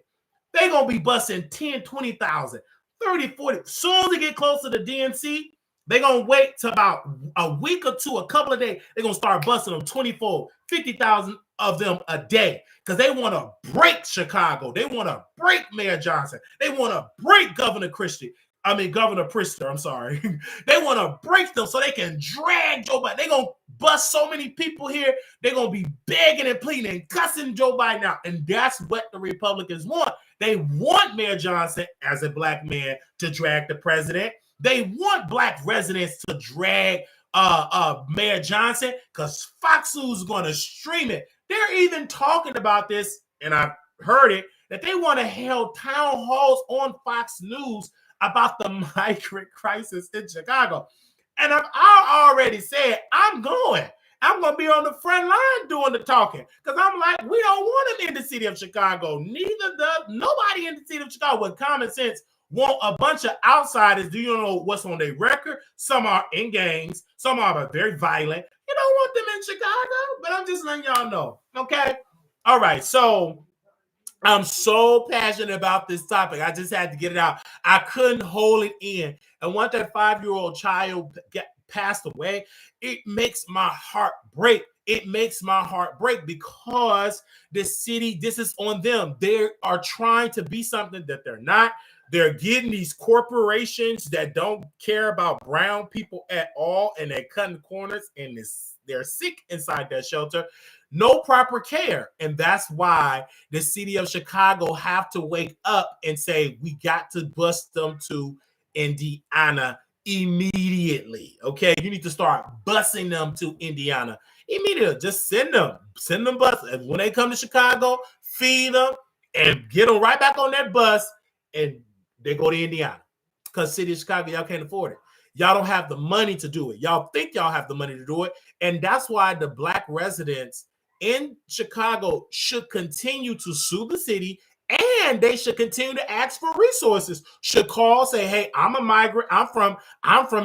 They're going to be busting 10, 20,000, 30, 40. As soon as they get close to the DNC, they're going to wait till about a week or two, a couple of days. They're going to start busting them 24, 50,000 of them a day because they want to break Chicago. They want to break Mayor Johnson. They want to break Governor Pritzker, I'm sorry. They want to break them so they can drag Joe Biden. They're going to bust so many people here. They're going to be begging and pleading and cussing Joe Biden out. And that's what the Republicans want. They want Mayor Johnson as a black man to drag the president. They want black residents to drag Mayor Johnson because Fox News is going to stream it. They're even talking about this, and I heard it, that they want to hold town halls on Fox News about the migrant crisis in Chicago. And I already said, I'm going to be on the front line doing the talking because I'm like, we don't want him in the city of Chicago. Neither does nobody in the city of Chicago with common sense want a bunch of outsiders. Do you know what's on their record? Some are in gangs. Some are very violent. You don't want them in Chicago, but I'm just letting y'all know. Okay. All right. So I'm so passionate about this topic. I just had to get it out. I couldn't hold it in. And once that 5-year-old child passed away, it makes my heart break. It makes my heart break because the city, this is on them. They are trying to be something that they're not. They're getting these corporations that don't care about brown people at all, and they're cutting corners, and they're sick inside that shelter. No proper care. And that's why the city of Chicago have to wake up and say, we got to bust them to Indiana immediately. Okay, you need to start busing them to Indiana immediately. Just send them bus. And when they come to Chicago, feed them and get them right back on that bus, and they go to Indiana. Because city of Chicago, y'all can't afford it. Y'all don't have the money to do it. Y'all think y'all have the money to do it. And that's why the Black residents in Chicago should continue to sue the city, and they should continue to ask for resources. Should call, say, hey, I'm a migrant. I'm from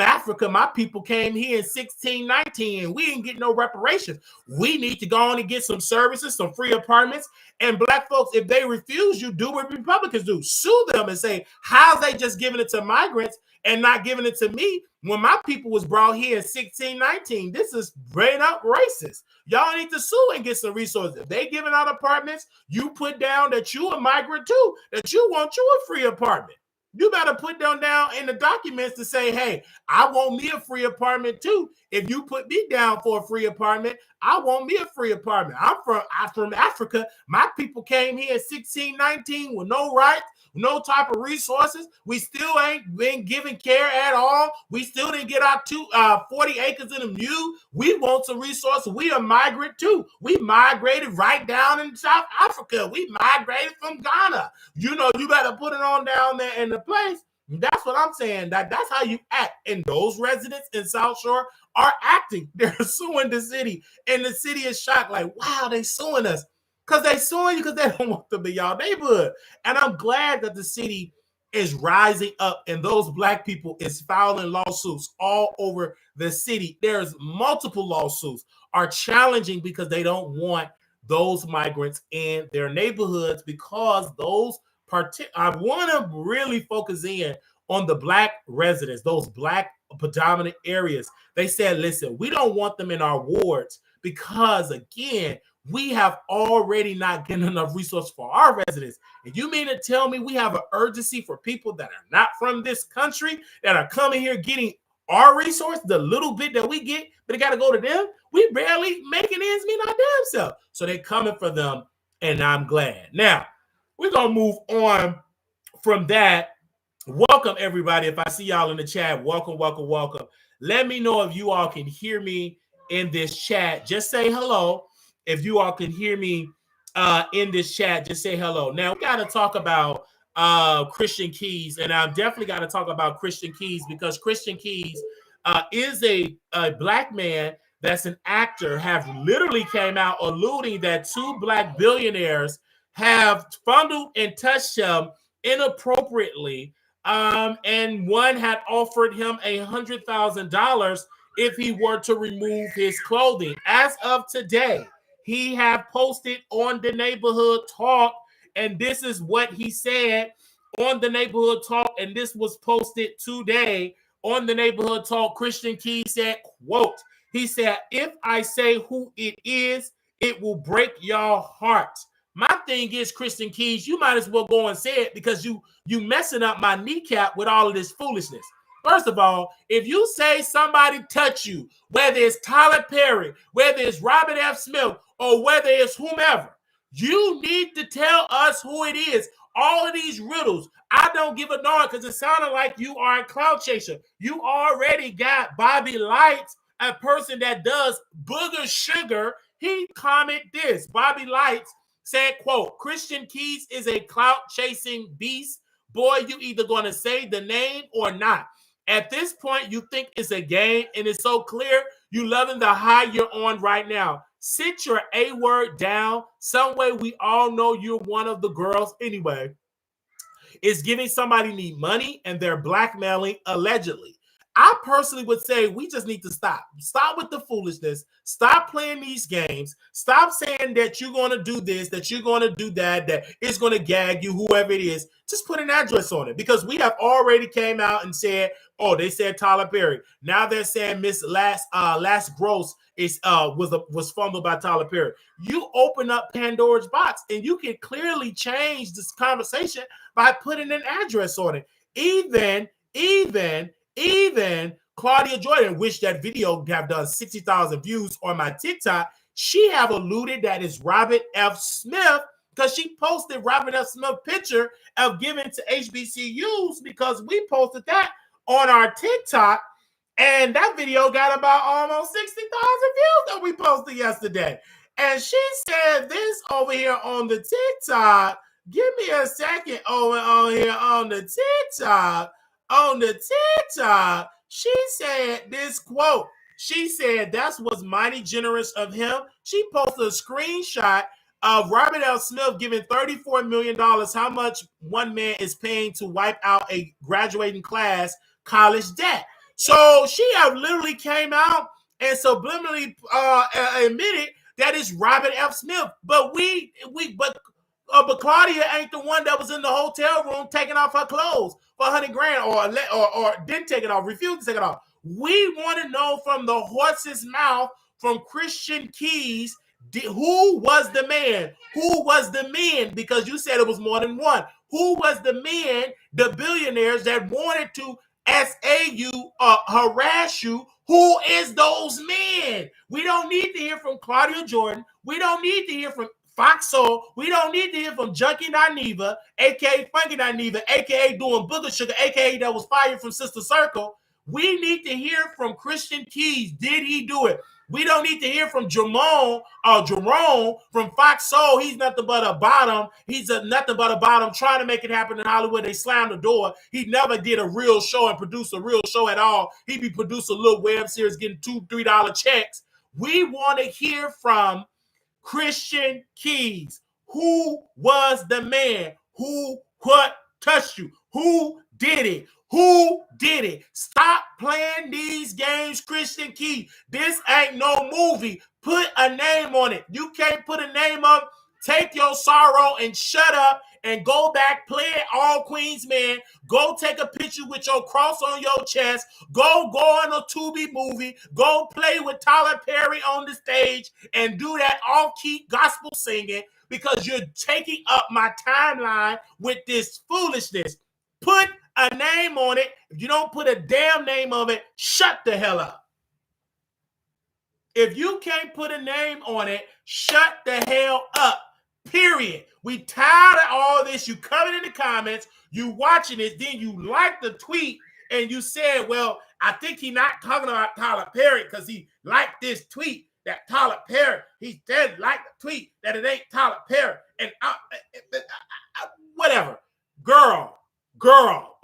Africa. My people came here in 1619 and we didn't get no reparations. We need to go on and get some services, some free apartments. And Black folks, if they refuse, you do what Republicans do. Sue them and say, how's they just giving it to migrants and not giving it to me when my people was brought here in 1619? This is straight up racist. Y'all need to sue and get some resources. If they giving out apartments, you put down that you a migrant too, that you want you a free apartment. You better put them down in the documents to say, hey, I want me a free apartment too. If you put me down for a free apartment, I want me a free apartment. I'm from Africa. My people came here in 1619 with no rights, no type of resources. We still ain't been given care at all. We still didn't get our 40 acres in a mule. We want some resources. We are migrant too. We migrated right down in South Africa. We migrated from Ghana. You know, you better put it on down there in the place. That's what I'm saying. That's how you act. And those residents in South Shore are acting. They're suing the city. And the city is shocked, like, wow, they suing us. Because they suing you because they don't want to be y'all neighborhood. And I'm glad that the city is rising up and those Black people is filing lawsuits all over the city. There's multiple lawsuits are challenging because they don't want those migrants in their neighborhoods, because those I want to really focus in on the Black residents, those Black predominant areas. They said, listen, we don't want them in our wards because, again, we have already not getting enough resources for our residents. And you mean to tell me we have an urgency for people that are not from this country that are coming here getting our resource, the little bit that we get, but it got to go to them? We barely making ends meet our damn self. So they're coming for them, and I'm glad. Now, we're going to move on from that. Welcome, everybody. If I see y'all in the chat, welcome, welcome, welcome. Let me know if you all can hear me in this chat. Just say hello. If you all can hear me in this chat, just say hello. Now, we got to talk about Christian Keys, and I've definitely got to talk about Christian Keys because Christian Keys is a Black man that's an actor, have literally came out alluding that 2 Black billionaires have fondled and touched him inappropriately, and one had offered him $100,000 if he were to remove his clothing. As of today, he have posted on the Neighborhood Talk, and this is what he said on the Neighborhood Talk, and this was posted today on the Neighborhood Talk. Christian Keys said, quote, he said, if I say who it is, it will break your heart. My thing is, Christian Keys, you might as well go and say it because you messing up my kneecap with all of this foolishness. First of all, if you say somebody touched you, whether it's Tyler Perry, whether it's Robert F. Smith, or whether it's whomever, you need to tell us who it is. All of these riddles, I don't give a darn because it sounded like you are a cloud chaser. You already got Bobby Lights, a person that does booger sugar. He commented this. Bobby Lights said, quote, Christian Keys is a clout-chasing beast. Boy, you either going to say the name or not. At this point, you think it's a game, and it's so clear you loving the high you're on right now. Sit your A word down. Some way we all know you're one of the girls anyway. Is giving somebody need money, and they're blackmailing allegedly. I personally would say we just need to stop. Stop with the foolishness. Stop playing these games. Stop saying that you're going to do this, that you're going to do that, that it's going to gag you, whoever it is. Just put an address on it, because we have already came out and said, oh, they said Tyler Perry. Now they're saying Miss Last Gross was fumbled by Tyler Perry. You open up Pandora's box, and you can clearly change this conversation by putting an address on it. Even Claudia Jordan, which that video have done 60,000 views on my TikTok, she have alluded that it's Robert F. Smith, because she posted Robert F. Smith picture of giving to HBCUs, because we posted that on our TikTok, and that video got about almost 60,000 views that we posted yesterday. And she said this over here on the TikTok. Give me a second over on here on the TikTok. On the TikTok, she said this quote. She said that was mighty generous of him. She posted a screenshot of Robert L. Smith giving $34 million, how much one man is paying to wipe out a graduating class college debt. So she have literally came out and subliminally admitted that it's Robert F. Smith. But but Claudia ain't the one that was in the hotel room taking off her clothes for $100,000 or didn't take it off, refused to take it off. We want to know from the horse's mouth, from Christian Keys, who was the man? Who was the men? Because you said it was more than one. Who was the men, the billionaires that wanted to SAU harass you? Who is those men? We don't need to hear from Claudia Jordan. We don't need to hear from Fox Soul. We don't need to hear from Junkie Dineva, a.k.a. Funky Dineva, a.k.a. doing Booger Sugar, a.k.a. that was fired from Sister Circle. We need to hear from Christian Keys. Did he do it? We don't need to hear from Jerome from Fox Soul. He's nothing but a bottom. He's nothing but a bottom trying to make it happen in Hollywood. They slammed the door. He never did a real show and produced a real show at all. He'd be producing a little web series getting $2, $3 checks. We want to hear from Christian Keys. Who was the man? What touched you? Who did it? Who did it? Stop playing these games, Christian Keys. This ain't no movie. Put a name on it. You can't put a name up. Take your sorrow and shut up and go back, play it all Queen's Man. Go take a picture with your cross on your chest. Go on a Tubi movie. Go play with Tyler Perry on the stage and do that off-key gospel singing, because you're taking up my timeline with this foolishness. Put a name on it. If you don't put a damn name on it, shut the hell up. If you can't put a name on it, shut the hell up. Period. We tired of all this. You coming in the comments, you watching it, then you like the tweet, and you said, well, I think he not talking about Tyler Perry because he liked this tweet that Tyler Perry, he said like the tweet that it ain't Tyler Perry. And whatever. Girl,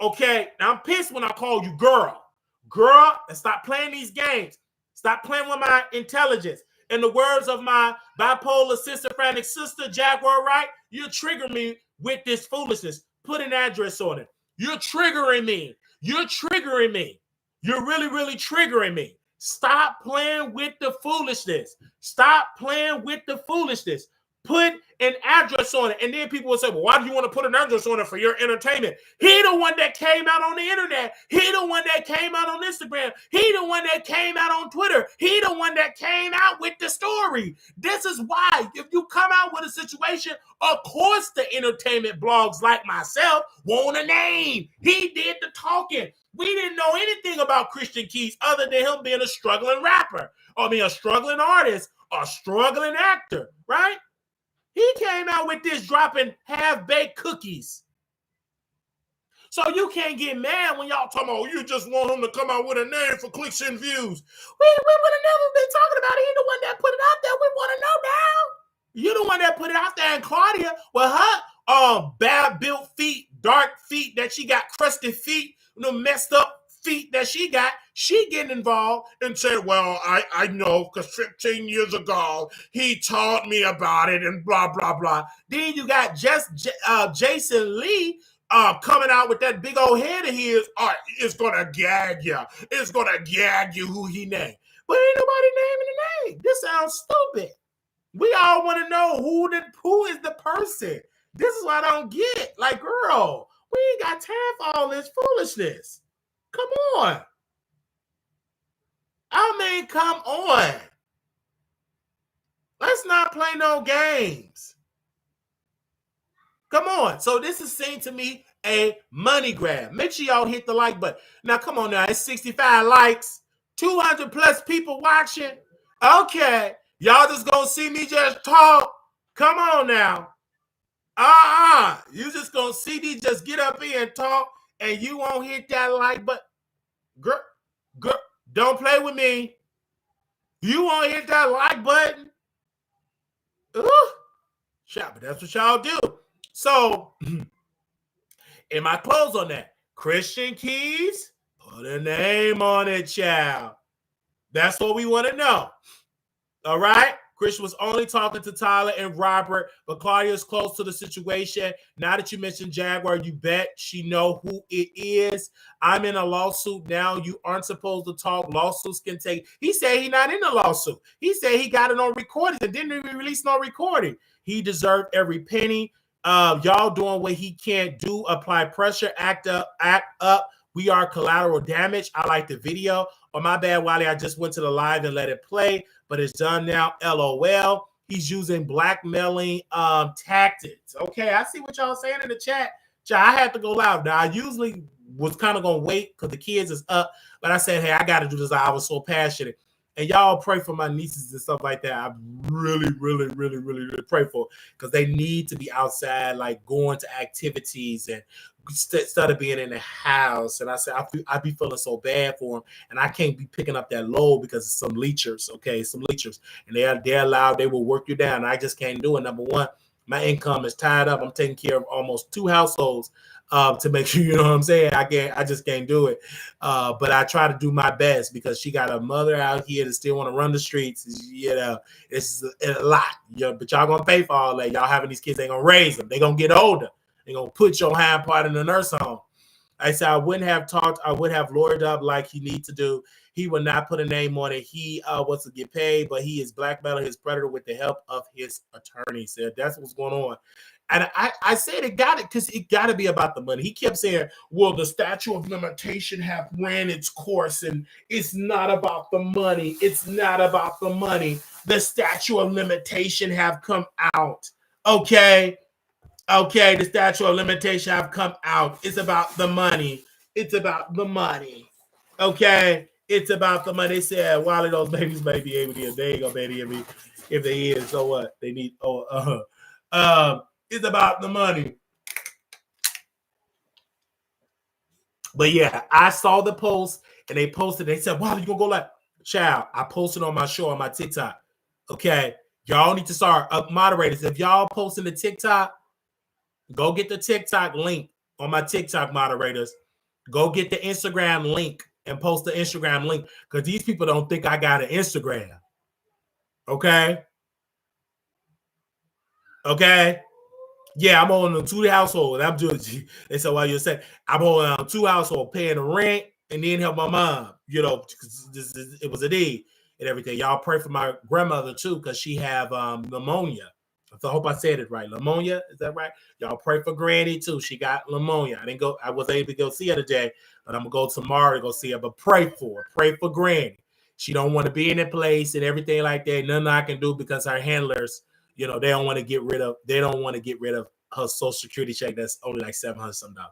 okay? Now I'm pissed when I call you girl. Girl, and stop playing these games. Stop playing with my intelligence. In the words of my bipolar schizophrenic sister, Jaguar Wright, you're triggering me with this foolishness. Put an address on it. You're triggering me. You're triggering me. You're really, really triggering me. Stop playing with the foolishness. Stop playing with the foolishness. Put an address on it. And then people will say, well, why do you want to put an address on it for your entertainment? He the one that came out on the internet. He the one that came out on Instagram. He the one that came out on Twitter. He the one that came out with the story. This is why if you come out with a situation, of course the entertainment blogs like myself want a name. He did the talking. We didn't know anything about Christian Keys other than him being a struggling rapper. A struggling artist, a struggling actor, right? He came out with this dropping half-baked cookies. So you can't get mad when y'all talking about, you just want him to come out with a name for clicks and views. We would have never been talking about it. He the one that put it out there. We want to know now. You the one that put it out there. And Claudia, well, her bad built feet, dark feet that she got, crusted feet, messed up feet that she got, she getting involved and said, well, I know because 15 years ago, he taught me about it and blah, blah, blah. Then you got Jason Lee coming out with that big old head of his, it's gonna gag you. It's gonna gag you who he named. But ain't nobody naming the name. This sounds stupid. We all want to know who is the person. This is what I don't get. Like, girl, we ain't got time for all this foolishness. Come on. I mean, come on. Let's not play no games. Come on. So this is seemed to me a money grab. Make sure y'all hit the like button. Now, come on now. It's 65 likes. 200 plus people watching. Okay. Y'all just gonna see me just talk. Come on now. You just gonna see me just get up here and talk, and you won't hit that like button. Girl, don't play with me. You won't hit that like button. Ooh. But that's what y'all do. So, in my close on that, Christian Keys, put a name on it, child. That's what we want to know. All right? Christian was only talking to Tyler and Robert, but Claudia's close to the situation. Now that you mentioned Jaguar, you bet she know who it is. I'm in a lawsuit now. You aren't supposed to talk. Lawsuits can take. He said he's not in the lawsuit. He said he got it on recording and didn't even release no recording. He deserved every penny. Y'all doing what he can't do. Apply pressure. Act up. We are collateral damage. I like the video. Oh, my bad, Wiley. I just went to the live and let it play, but it's done now. LOL. He's using blackmailing tactics. Okay, I see what y'all saying in the chat. I had to go live. Now, I usually was kind of going to wait because the kids is up, but I said, hey, I got to do this. I was so passionate. And y'all pray for my nieces and stuff like that. I really pray for, because they need to be outside, like going to activities and instead of being in the house. And I said, I be feeling so bad for them, and I can't be picking up that load because of some leechers. Okay, some leechers, and they're allowed. They will work you down. I just can't do it. Number one, my income is tied up. I'm taking care of almost 2 households to make sure, you know what I'm saying. I just can't do it. But I try to do my best because she got a mother out here that still want to run the streets. You know, it's a lot. You know, but y'all gonna pay for all that. Y'all having these kids, they gonna raise them. They gonna get older. They gonna put your hind part in the nurse home. I said I wouldn't have talked. I would have lawyered up like he need to do. He would not put a name on it. He wants to get paid, but he is blackmailing his predator with the help of his attorney. Said that's what's going on. And I said it got it because it got to be about the money. He kept saying, well, the statute of limitation have ran its course, and it's not about the money. It's not about the money. The statute of limitation have come out. Okay, the statute of limitation have come out. It's about the money. It's about the money. Okay, it's about the money. They said, Wiley, those babies may be able to get. They ain't gonna baby if they is. So what? They need. It's about the money. But yeah, I saw the post and they posted. They said, wow, you gonna go like, child, I posted on my show on my TikTok. Okay, y'all need to start moderators. If y'all posting the TikTok, go get the TikTok link on my TikTok moderators. Go get the Instagram link and post the Instagram link, because these people don't think I got an Instagram. Okay. Yeah, I'm on a 2 household. I'm doing. They said, "Why you said I'm on 2 household, paying the rent and then help my mom." You know, it was a need and everything. Y'all pray for my grandmother too, because she have pneumonia. So I hope I said it right. Pneumonia, is that right? Y'all pray for Granny too. She got pneumonia. I wasn't able to go see her today, but I'm gonna go tomorrow to go see her. But pray for her. Pray for Granny. She don't want to be in that place and everything like that. Nothing I can do because her handlers. You know, they don't want to get rid of her Social Security check that's only like $700 something.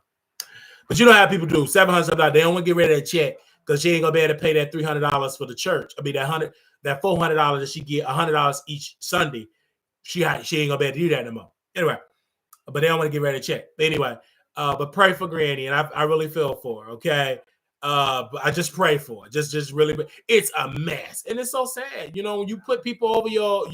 But you know how people do $700 something. They don't want to get rid of that check because she ain't gonna be able to pay that $300 for the church. I mean that $400 that she get $100 each Sunday. She ain't gonna be able to do that no more. Anyway, but they don't want to get rid of the check. But anyway, but pray for Granny, and I really feel for her. Okay. But I just pray for it. Just really, it's a mess, and it's so sad. You know, when you put people over your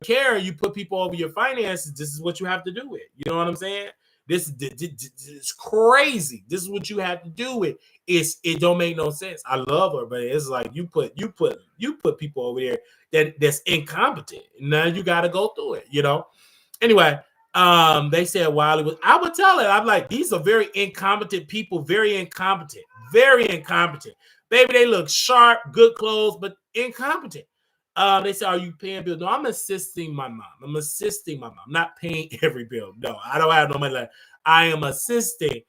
care, you put people over your finances. This is what you have to do it. You know what I'm saying? This is crazy. This is what you have to do it. It don't make no sense. I love her, but it's like you put people over there that's incompetent. Now you got to go through it. You know. Anyway, They said Wiley was. I would tell it. I'm like, these are very incompetent people. Very incompetent. Very incompetent. Baby, they look sharp, good clothes, but incompetent. They said, "Are you paying bills?" No, I'm assisting my mom. I'm assisting my mom. I'm not paying every bill. No, I don't have no money. Like, I am assisting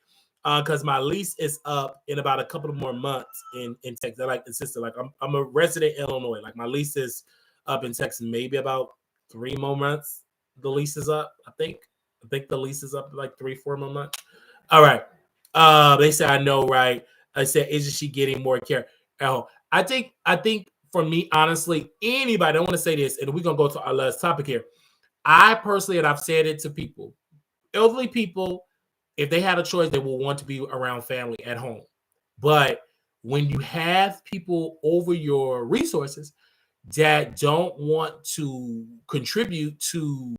because my lease is up in about a couple of more months in Texas. I like assisting. Like I'm a resident in Illinois. Like my lease is up in Texas, maybe about 3 more months. The lease is up. I think the lease is up like 3-4 more months. All right. They said, I know, right? I said, isn't she getting more care? Oh, I think for me, honestly, anybody, I want to say this, and we're gonna go to our last topic here. I personally, and I've said it to people, elderly people, if they had a choice, they will want to be around family at home. But when you have people over your resources that don't want to contribute to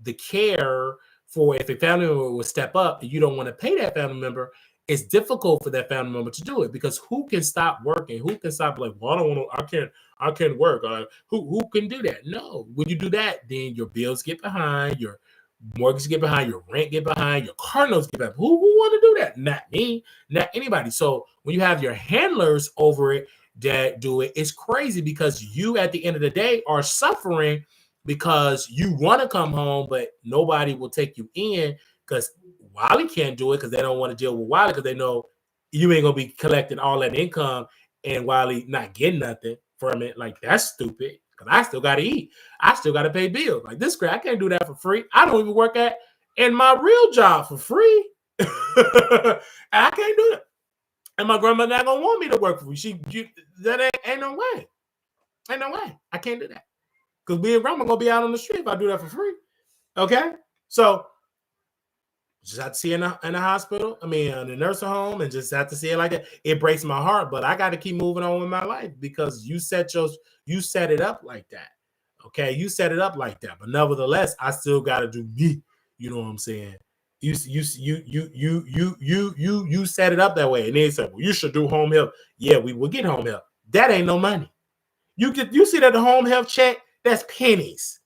the care for, if a family member will step up and you don't want to pay that family member, it's difficult for that family member to do it, because who can stop working? Who can stop, like, well, I don't want to, I can't work. Who can do that? No. When you do that, then your bills get behind, your mortgage get behind, your rent get behind, your car notes get behind. Who want to do that? Not me, not anybody. So when you have your handlers over it that do it, it's crazy, because you at the end of the day are suffering because you want to come home, but nobody will take you in, because Wiley can't do it because they don't want to deal with Wiley, because they know you ain't gonna be collecting all that income and Wiley not getting nothing from it. Like, that's stupid, because I still gotta eat. I still gotta pay bills. Like, this crap, I can't do that for free. I don't even work in my real job for free. And I can't do that. And my grandma not gonna want me to work for free. That ain't no way. Ain't no way. I can't do that. Because me and grandma gonna be out on the street if I do that for free. Okay? So just have to see in the hospital, in the nursing home, and just have to see it like that. It breaks my heart, but I got to keep moving on with my life, because you set it up like that. Okay, you set it up like that, but nevertheless, I still got to do me. You know what I'm saying? You set it up that way, and then say, well, you should do home health. Yeah, we will get home health. That ain't no money. You see that the home health check, that's pennies.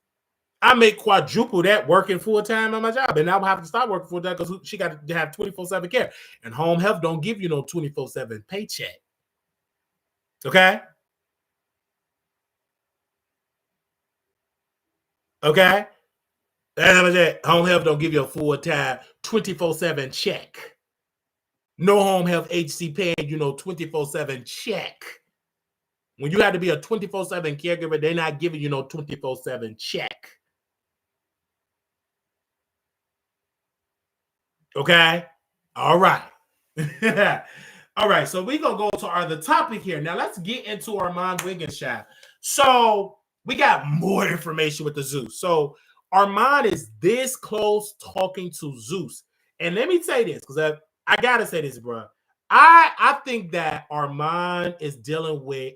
I make quadruple that working full time on my job, and I'll have to stop working full time because she got to have 24/7 care. And home health don't give you no 24/7 paycheck. Okay. Okay. Home health don't give you a full time 24/7 check. No home health agency paying you no 24/7 check. When you have to be a 24/7 caregiver, they're not giving you no 24/7 check. Okay. All right. All right. So we're going to go to our other topic here. Now let's get into Armon Wiggins, child. So we got more information with the Zeus. So Armon is this close talking to Zeus. And let me say this, because I got to say this, bro. I think that Armon is dealing with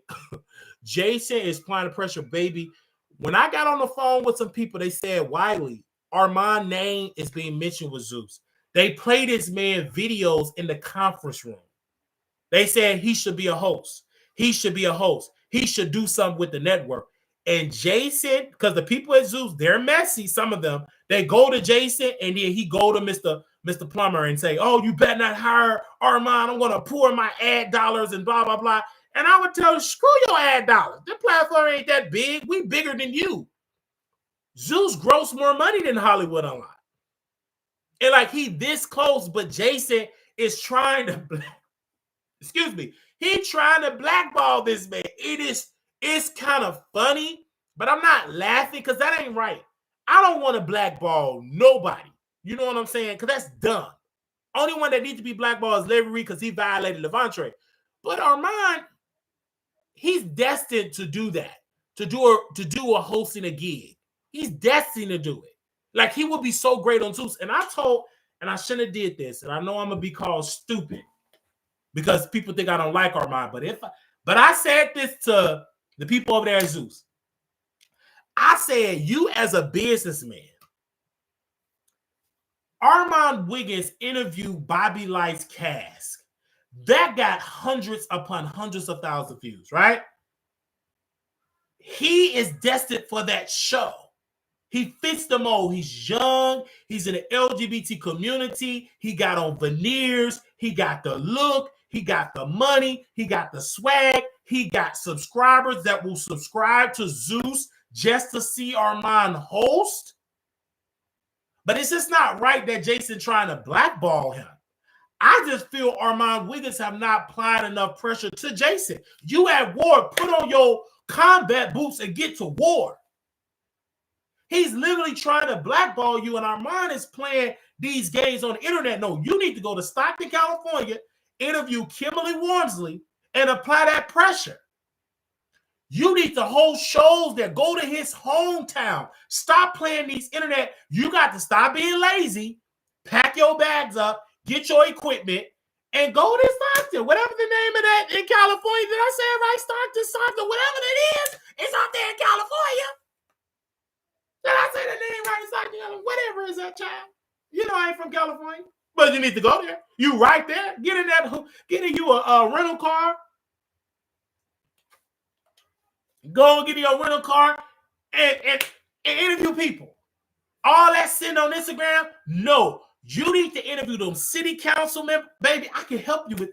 Jason is applying the pressure, baby. When I got on the phone with some people, they said Wiley, Armon's name is being mentioned with Zeus. They play this man videos in the conference room. They said he should be a host. He should be a host. He should do something with the network. And Jason, because the people at Zeus, they're messy, some of them. They go to Jason, and then he go to Mr. Plummer and say, oh, you better not hire Armon. I'm going to pour my ad dollars and blah, blah, blah. And I would tell you, screw your ad dollars. The platform ain't that big. We bigger than you. Zeus gross more money than Hollywood Online. And like, he this close, but Jason is trying to he trying to blackball this man. It's kind of funny, but I'm not laughing because that ain't right. I don't want to blackball nobody. You know what I'm saying? Because that's dumb. Only one that needs to be blackballed is Larry Reed because he violated Levante. But Armon, he's destined to do that, to do a hosting a gig. He's destined to do it. Like, he would be so great on Zeus. And I shouldn't have did this, and I know I'm gonna be called stupid because people think I don't like Armon. But I said this to the people over there at Zeus. I said, you as a businessman, Armon Wiggins interviewed Bobby Light's Cask. That got hundreds upon hundreds of thousands of views, right? He is destined for that show. He fits the mold. He's young. He's in the LGBT community. He got on veneers. He got the look. He got the money. He got the swag. He got subscribers that will subscribe to Zeus just to see Armon host. But it's just not right that Jason trying to blackball him. I just feel Armon Wiggins have not applied enough pressure to Jason. You at war, put on your combat boots and get to war. He's literally trying to blackball you, and Armon is playing these games on the internet. No, you need to go to Stockton, California, interview Kimberly Wormsley, and apply that pressure. You need to hold shows that go to his hometown. Stop playing these internet. You got to stop being lazy, pack your bags up, get your equipment, and go to Stockton. Whatever the name of that in California. Did I say it right? Stockton, whatever it is, it's out there in California. Did I say the name right? Stockton, whatever is that, child? You know I ain't from California, but you need to go there. You right there. Get in you a rental car. Go and get your rental car and interview people. All that sitting on Instagram, no. You need to interview them city council members. Baby, I can help you with.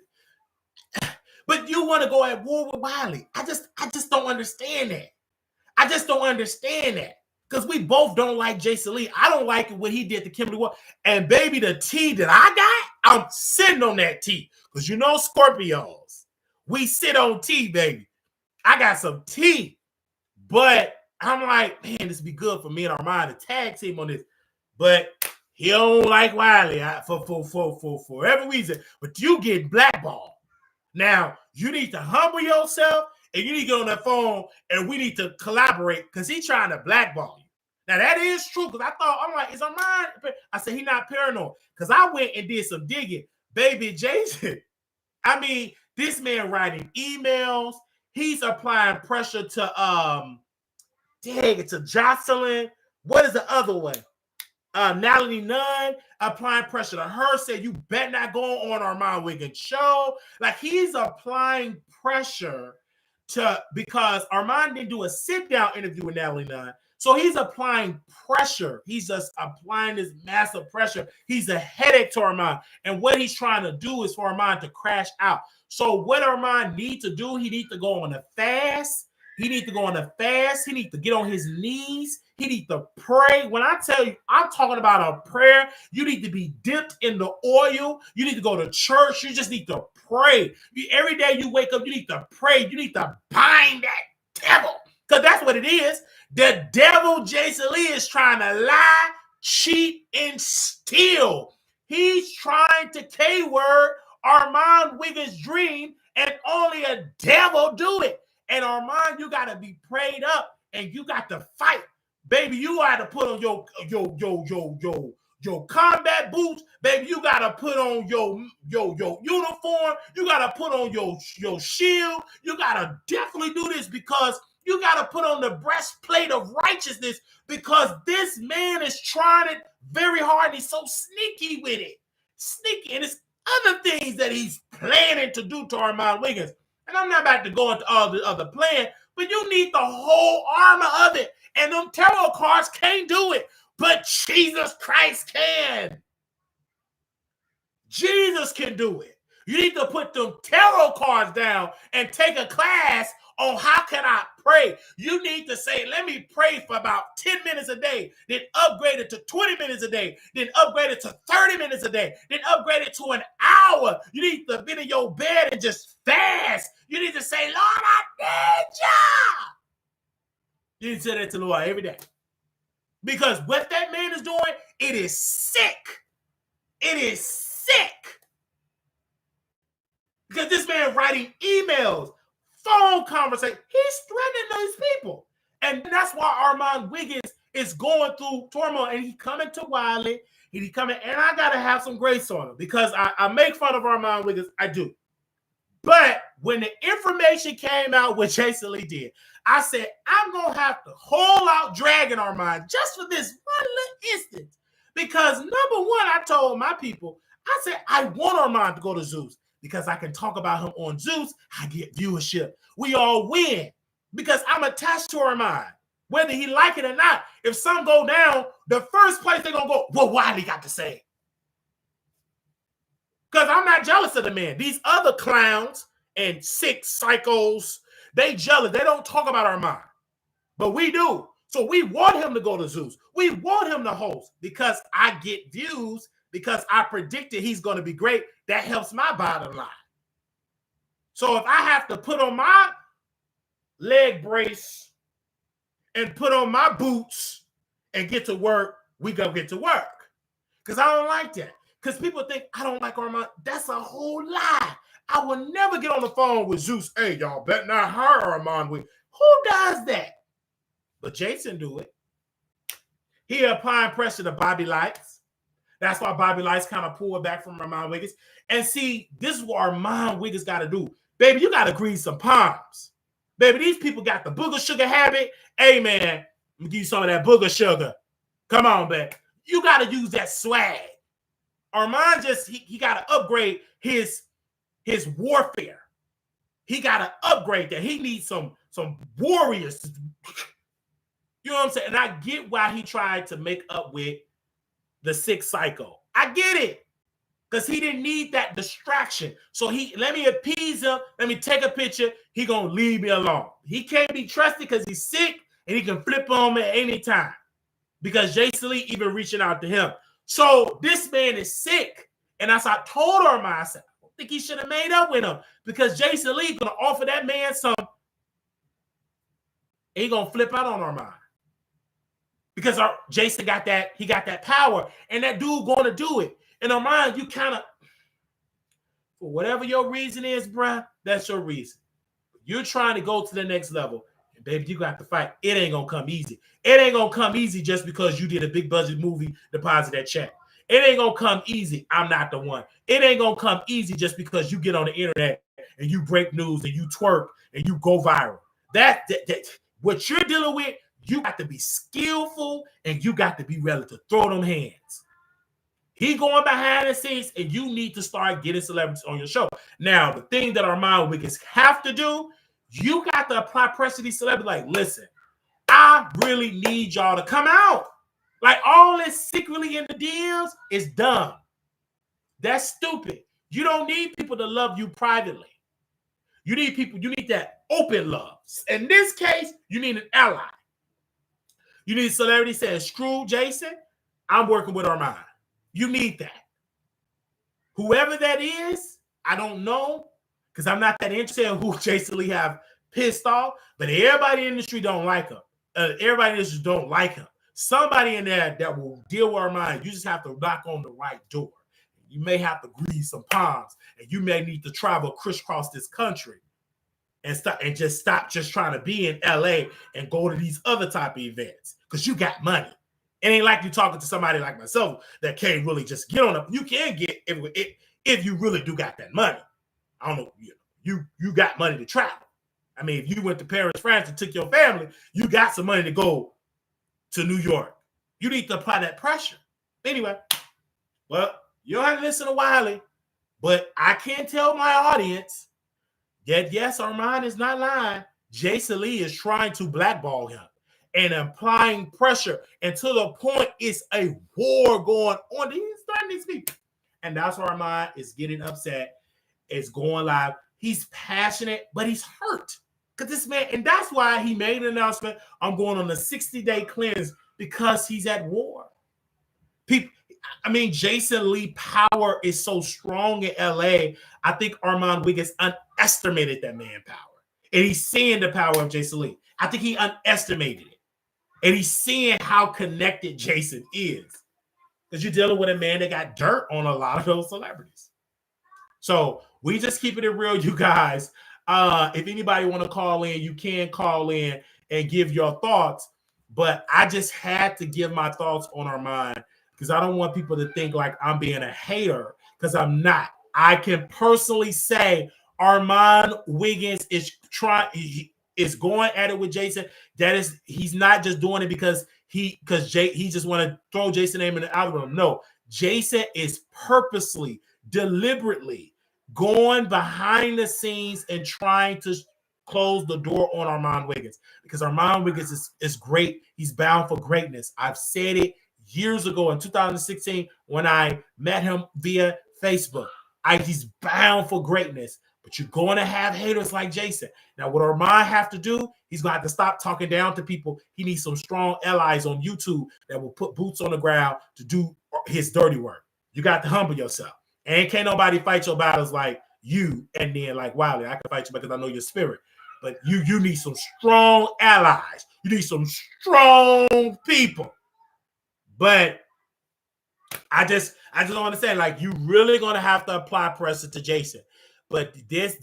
But you want to go at war with Wiley. I just don't understand that. I just don't understand that. Because we both don't like Jason Lee. I don't like what he did to Kimberly Ward. And baby, the tea that I got, I'm sitting on that tea. Because you know Scorpios. We sit on tea, baby. I got some tea. But I'm like, man, this would be good for me and Armon to tag team on this. But he don't like Wiley for every reason. But you get blackballed. Now, you need to humble yourself and you need to get on that phone and we need to collaborate because he's trying to blackball you. Now, that is true because I'm like, is Armon? I said, he not paranoid because I went and did some digging. Baby Jason, I mean, this man writing emails. He's applying pressure to, to Jocelyn. What is the other one? Natalie Nunn applying pressure to her, said you better not go on Armon Wiggins show. Like he's applying pressure because Armon didn't do a sit-down interview with Natalie Nunn. So he's applying pressure. He's just applying this massive pressure. He's a headache to Armon. And what he's trying to do is for Armon to crash out. So what Armon needs to do, he needs to go on a fast. He needs to go on a fast. He needs to get on his knees. He needs to pray. When I tell you, I'm talking about a prayer. You need to be dipped in the oil. You need to go to church. You just need to pray. Every day you wake up, you need to pray. You need to bind that devil. Because that's what it is. The devil, Jason Lee, is trying to lie, cheat, and steal. He's trying to K-word Armon Wiggins' dream, and only a devil do it. And Armon, you got to be prayed up, and you got to fight. Baby, you got to put on your combat boots. Baby, you got to put on your uniform. You got to put on your shield. You got to definitely do this because you got to put on the breastplate of righteousness because this man is trying it very hard. He's so sneaky with it. Sneaky. And it's other things that he's planning to do to Armon Wiggins. And I'm not about to go into all the other plan, but you need the whole armor of it. And them tarot cards can't do it. But Jesus Christ can. Jesus can do it. You need to put them tarot cards down and take a class on how can I pray. You need to say, let me pray for about 10 minutes a day, then upgrade it to 20 minutes a day, then upgrade it to 30 minutes a day, then upgrade it to an hour. You need to be in your bed and just fast. You need to say, Lord, I need you. You need to say that to the Lord every day. Because what that man is doing, it is sick. It is sick. Because this man writing emails, phone conversation, he's threatening those people. And that's why Armon Wiggins is going through turmoil. And he coming to Wiley. He coming, and I got to have some grace on him because I make fun of Armon Wiggins. I do. But when the information came out, what Jason Lee did, I said, I'm going to have to hold out dragging Armon just for this one little instance. Because number one, I told my people, I said, I want Armon to go to Zeus because I can talk about him on Zeus. I get viewership. We all win because I'm attached to Armon. whether he like it or not. If some go down, the first place they're going to go, what Wiley got to say? Because I'm not jealous of the man. These other clowns and sick psychos, they jealous. They don't talk about Armon. But we do. So we want him to go to Zeus. We want him to host because I get views, because I predicted he's going to be great. That helps my bottom line. So if I have to put on my leg brace and put on my boots and get to work, we go get to work. Because I don't like that. Because people think I don't like Armon. That's a whole lie. I will never get on the phone with Zeus. Hey, y'all better not hire Armon. Who does that? But Jason do it. He applying pressure to Bobby Lights. That's why Bobby Lights kind of pulled back from Armon Wiggins. And see, this is what Armon Wiggins got to do. Baby, you got to grease some palms. Baby, these people got the booger sugar habit. Hey, man, let me give you some of that booger sugar. Come on, baby. You got to use that swag. Armon he got to upgrade his warfare. He got to upgrade that. He needs some warriors. You know what I'm saying? And I get why he tried to make up with the sick psycho. I get it. Because he didn't need that distraction. So let me appease him. Let me take a picture. He going to leave me alone. He can't be trusted because he's sick and he can flip on me at any time. Because Jason Lee even reaching out to him. So this man is sick. And as I told Armon, I said, I don't think he should have made up with him. Because Jason Lee going to offer that man some. He going to flip out on Armon. Because Jason got that power, and that dude going to do it. And Armon, you kind of, for whatever your reason is, bruh, that's your reason. You're trying to go to the next level. And baby, you got to fight. It ain't going to come easy. It ain't going to come easy just because you did a big budget movie, deposit that check. It ain't going to come easy. I'm not the one. It ain't going to come easy just because you get on the internet and you break news and you twerk and you go viral. That what you're dealing with, you got to be skillful and you got to be ready to throw them hands. He going behind the scenes and you need to start getting celebrities on your show. Now, the thing that Armon Wiggins have to do, you got to apply pressure to these celebrities. Like, listen, I really need y'all to come out. Like, all this secretly in the DMs is dumb. That's stupid. You don't need people to love you privately. You need that open love. In this case, you need an ally. You need a celebrity saying, screw Jason, I'm working with Armon. You need that. Whoever that is, I don't know, because I'm not that interested in who Jason Lee have pissed off, but everybody in the industry don't like him. Everybody in the industry don't like him. Somebody in there that will deal with Armon, you just have to knock on the right door. You may have to grease some palms, and you may need to travel crisscross this country and stop trying to be in LA and go to these other type of events because you got money. It ain't like you talking to somebody like myself that can't really just get on up. You can get if you really do got that money. I don't know, you got money to travel. I mean, if you went to Paris, France, and took your family, you got some money to go to New York. You need to apply that pressure. Anyway, well, you don't have to listen to Wiley, but I can tell my audience that yes, Armon is not lying. Jason Lee is trying to blackball him and applying pressure, and to the point it's a war going on. He's threatening these people. And that's why Armon is getting upset. It's going live. He's passionate, but he's hurt. Because this man, and that's why he made an announcement, I'm going on a 60-day cleanse, because he's at war. Jason Lee power is so strong in LA. I think Armon Wiggins underestimated that man power. And he's seeing the power of Jason Lee. I think he underestimated it. And he's seeing how connected Jason is. Because you're dealing with a man that got dirt on a lot of those celebrities. So we just keeping it real, you guys. If anybody want to call in, you can call in and give your thoughts. But I just had to give my thoughts on Armon, because I don't want people to think like I'm being a hater, because I'm not. I can personally say Armon Wiggins is going at it with Jason. He's not just doing it because he just want to throw Jason's name in the algorithm. No, Jason is purposely, deliberately going behind the scenes and trying to close the door on Armon Wiggins because Armon Wiggins is great. He's bound for greatness. I've said it years ago in 2016 when I met him via Facebook. He's bound for greatness, but you're going to have haters like Jason. Now, what Armon have to do, he's going to have to stop talking down to people. He needs some strong allies on YouTube that will put boots on the ground to do his dirty work. You got to humble yourself. And can't nobody fight your battles like you and then like Wiley. I can fight you because I know your spirit. But you need some strong allies. You need some strong people. But I just don't understand. Like, you really gonna have to apply pressure to Jason. But this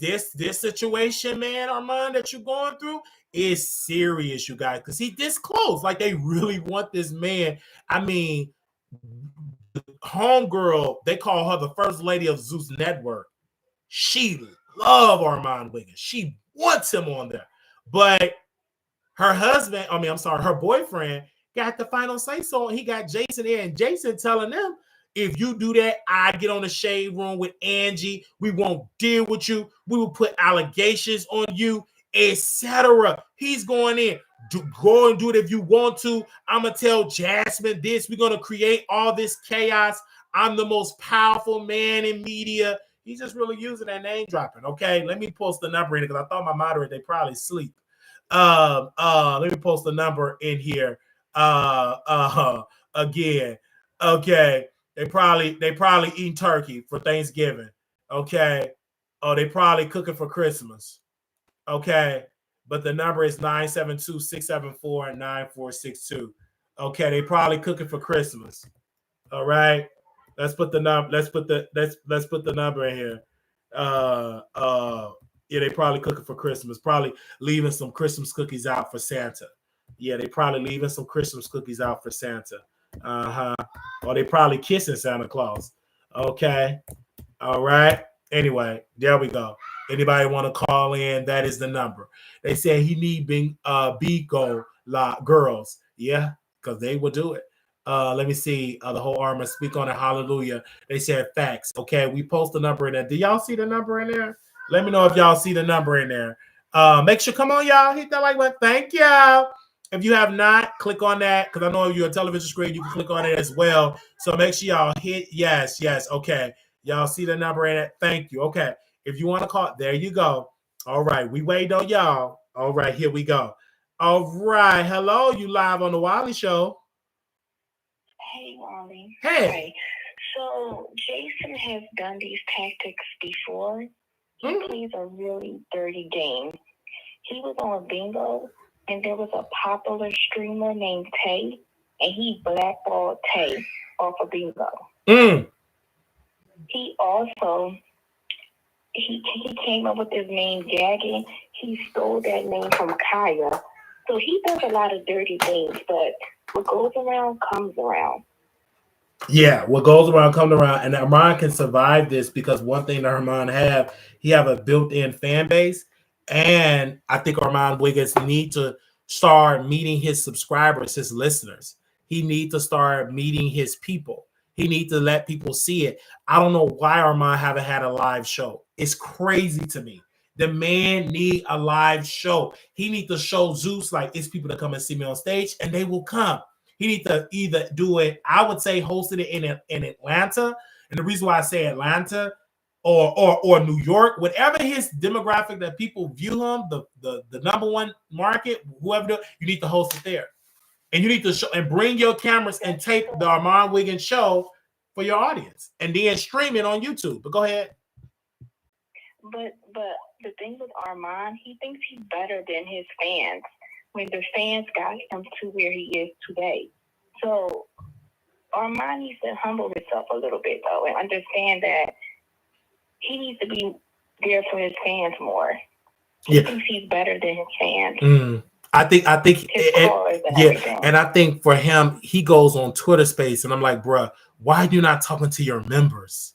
situation, man, Armon, that you're going through is serious, you guys, because he this close. Like, they really want this man. I mean, homegirl, they call her the first lady of Zeus Network. She loves Armon Wiggins. She wants him on there. But her husband, her boyfriend got the final say so. He got Jason in, and Jason telling them, if you do that, I get on the shade room with Angie. We won't deal with you. We will put allegations on you, etc. He's going in. Go and do it if you want to. I'm going to tell Jasmine this. We're going to create all this chaos. I'm the most powerful man in media. He's just really using that name dropping. Okay, let me post the number in it because I thought my moderator, they probably sleep. Let me post the number in here. Again. Okay. They probably eating turkey for Thanksgiving. Okay. Oh, they probably cooking for Christmas. Okay. But the number is 972-674-9462. Okay, they probably cooking for Christmas. All right. Let's put the number. Let's put the number in here. Yeah, they probably cooking for Christmas. Probably leaving some Christmas cookies out for Santa. Yeah, they probably leaving some Christmas cookies out for Santa. Or they probably kissing Santa Claus. Okay. All right. Anyway, there we go. Anybody want to call in? That is the number. They said he need Bigo girls. Yeah, because they will do it. Let me see. The whole Armor speak on it. Hallelujah. They said facts. Okay, we post the number in there. Do y'all see the number in there? Let me know if y'all see the number in there. Make sure, come on, y'all, hit that like button. Thank y'all. If you have not, click on that, because I know if you're a television screen, you can click on it as well. So make sure y'all hit yes. Okay. Y'all see the number in it. Thank you. Okay. If you want to call, there you go. All right. We wait on y'all. All right. Here we go. All right. Hello. You live on the Wiley Show. Hey, Wally. Hey. Hi. So Jason has done these tactics before. He plays a really dirty game. He was on Bingo, and there was a popular streamer named Tay, and he blackballed Tay off of Bingo. He also he came up with his name Gagging. He stole that name from Kaya. So he does a lot of dirty things, but what goes around comes around. Yeah, what goes around comes around, and Armon can survive this because one thing that Armon he have a built-in fan base, and I think Armon Wiggins need to start meeting his subscribers, his listeners. He need to start meeting his people. He need to let people see it. I don't know why Armon haven't had a live show. It's crazy to me. The man need a live show. He need to show Zeus like it's people that come and see me on stage, and they will come. He needs to either do it, I would say hosted it in Atlanta. And the reason why I say Atlanta or New York, whatever his demographic that people view him, the number one market, whoever, you need to host it there. And you need to show and bring your cameras and tape the Armon Wiggins show for your audience. And then stream it on YouTube. But go ahead. But the thing with Armon, he thinks he's better than his fans, when the fans got him to where he is today. So Armon needs to humble himself a little bit, though, and understand that he needs to be there for his fans more. He thinks he's better than his fans. I think and I think for him, he goes on Twitter Space, and I'm like, bruh, why are you not talking to your members?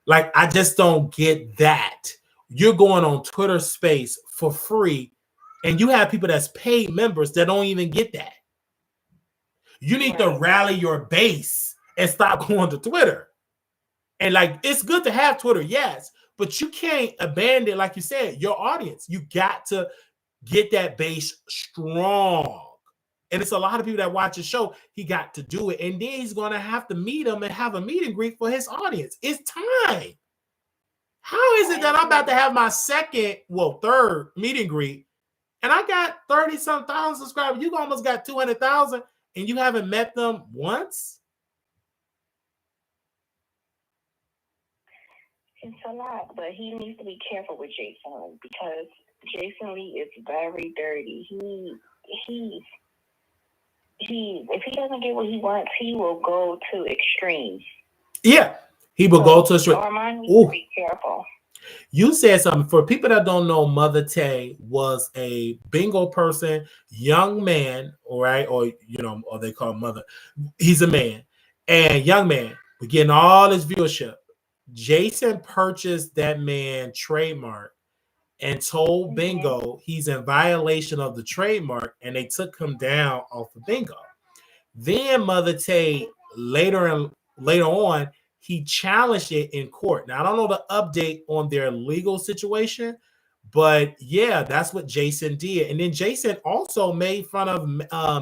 Like, I just don't get that. You're going on Twitter Space for free, and you have people that's paid members that don't even get that. You need to rally your base and stop going to Twitter. And like, it's good to have Twitter, yes, But you can't abandon, like you said, your audience. You got to get that base strong. And it's a lot of people that watch the show. He got to do it. And then he's going to have to meet them and have a meet and greet for his audience. It's time. How is it that I'm about to have my third meet and greet, and I got 30-some thousand subscribers? You almost got 200,000, and you haven't met them once? It's a lot, but he needs to be careful with Jason because Jason Lee is very dirty. If he doesn't get what he wants, he will go to extremes. Yeah, he will go to extremes. Armon needs to be careful. You said something. For people that don't know, Mother Tay was a bingo person, young man, right? Or they call him Mother. He's a man, and young man. We're getting all this viewership. Jason purchased that man trademark and told Bingo he's in violation of the trademark, and they took him down off of Bingo. Then Mother Tay later on, he challenged it in court. Now I don't know the update on their legal situation, but yeah, that's what Jason did. And then Jason also made fun of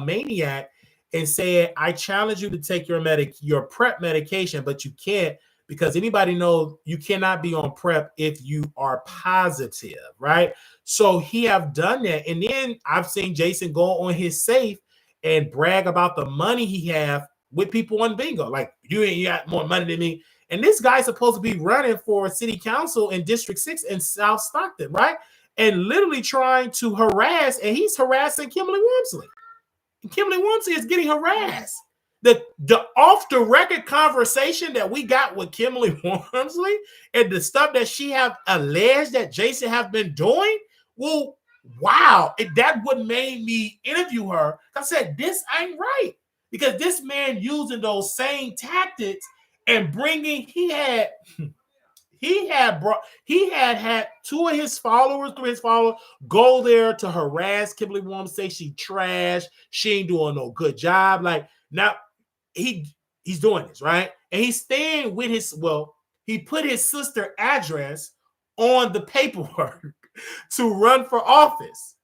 Maniac and said, "I challenge you to take your PrEP medication, but you can't, because anybody knows you cannot be on PrEP if you are positive," right? So he have done that. And then I've seen Jason go on his safe and brag about the money he have with people on Bingo. Like, you ain't got more money than me. And this guy's supposed to be running for city council in District 6 in South Stockton, right? And literally trying to harass, and he's harassing Kimberly Wormsley. And Kimberly Wormsley is getting harassed. The off the record conversation that we got with Kimberly Wormsley and the stuff that she have alleged that Jason have been doing, well, wow, that would made me interview her. I said, this ain't right, because this man using those same tactics and bringing, he had two of his followers, go there to harass Kimberly Wormsley, say she trash, she ain't doing no good job. Like, now he's doing this, right? And he's staying with he put his sister address on the paperwork to run for office.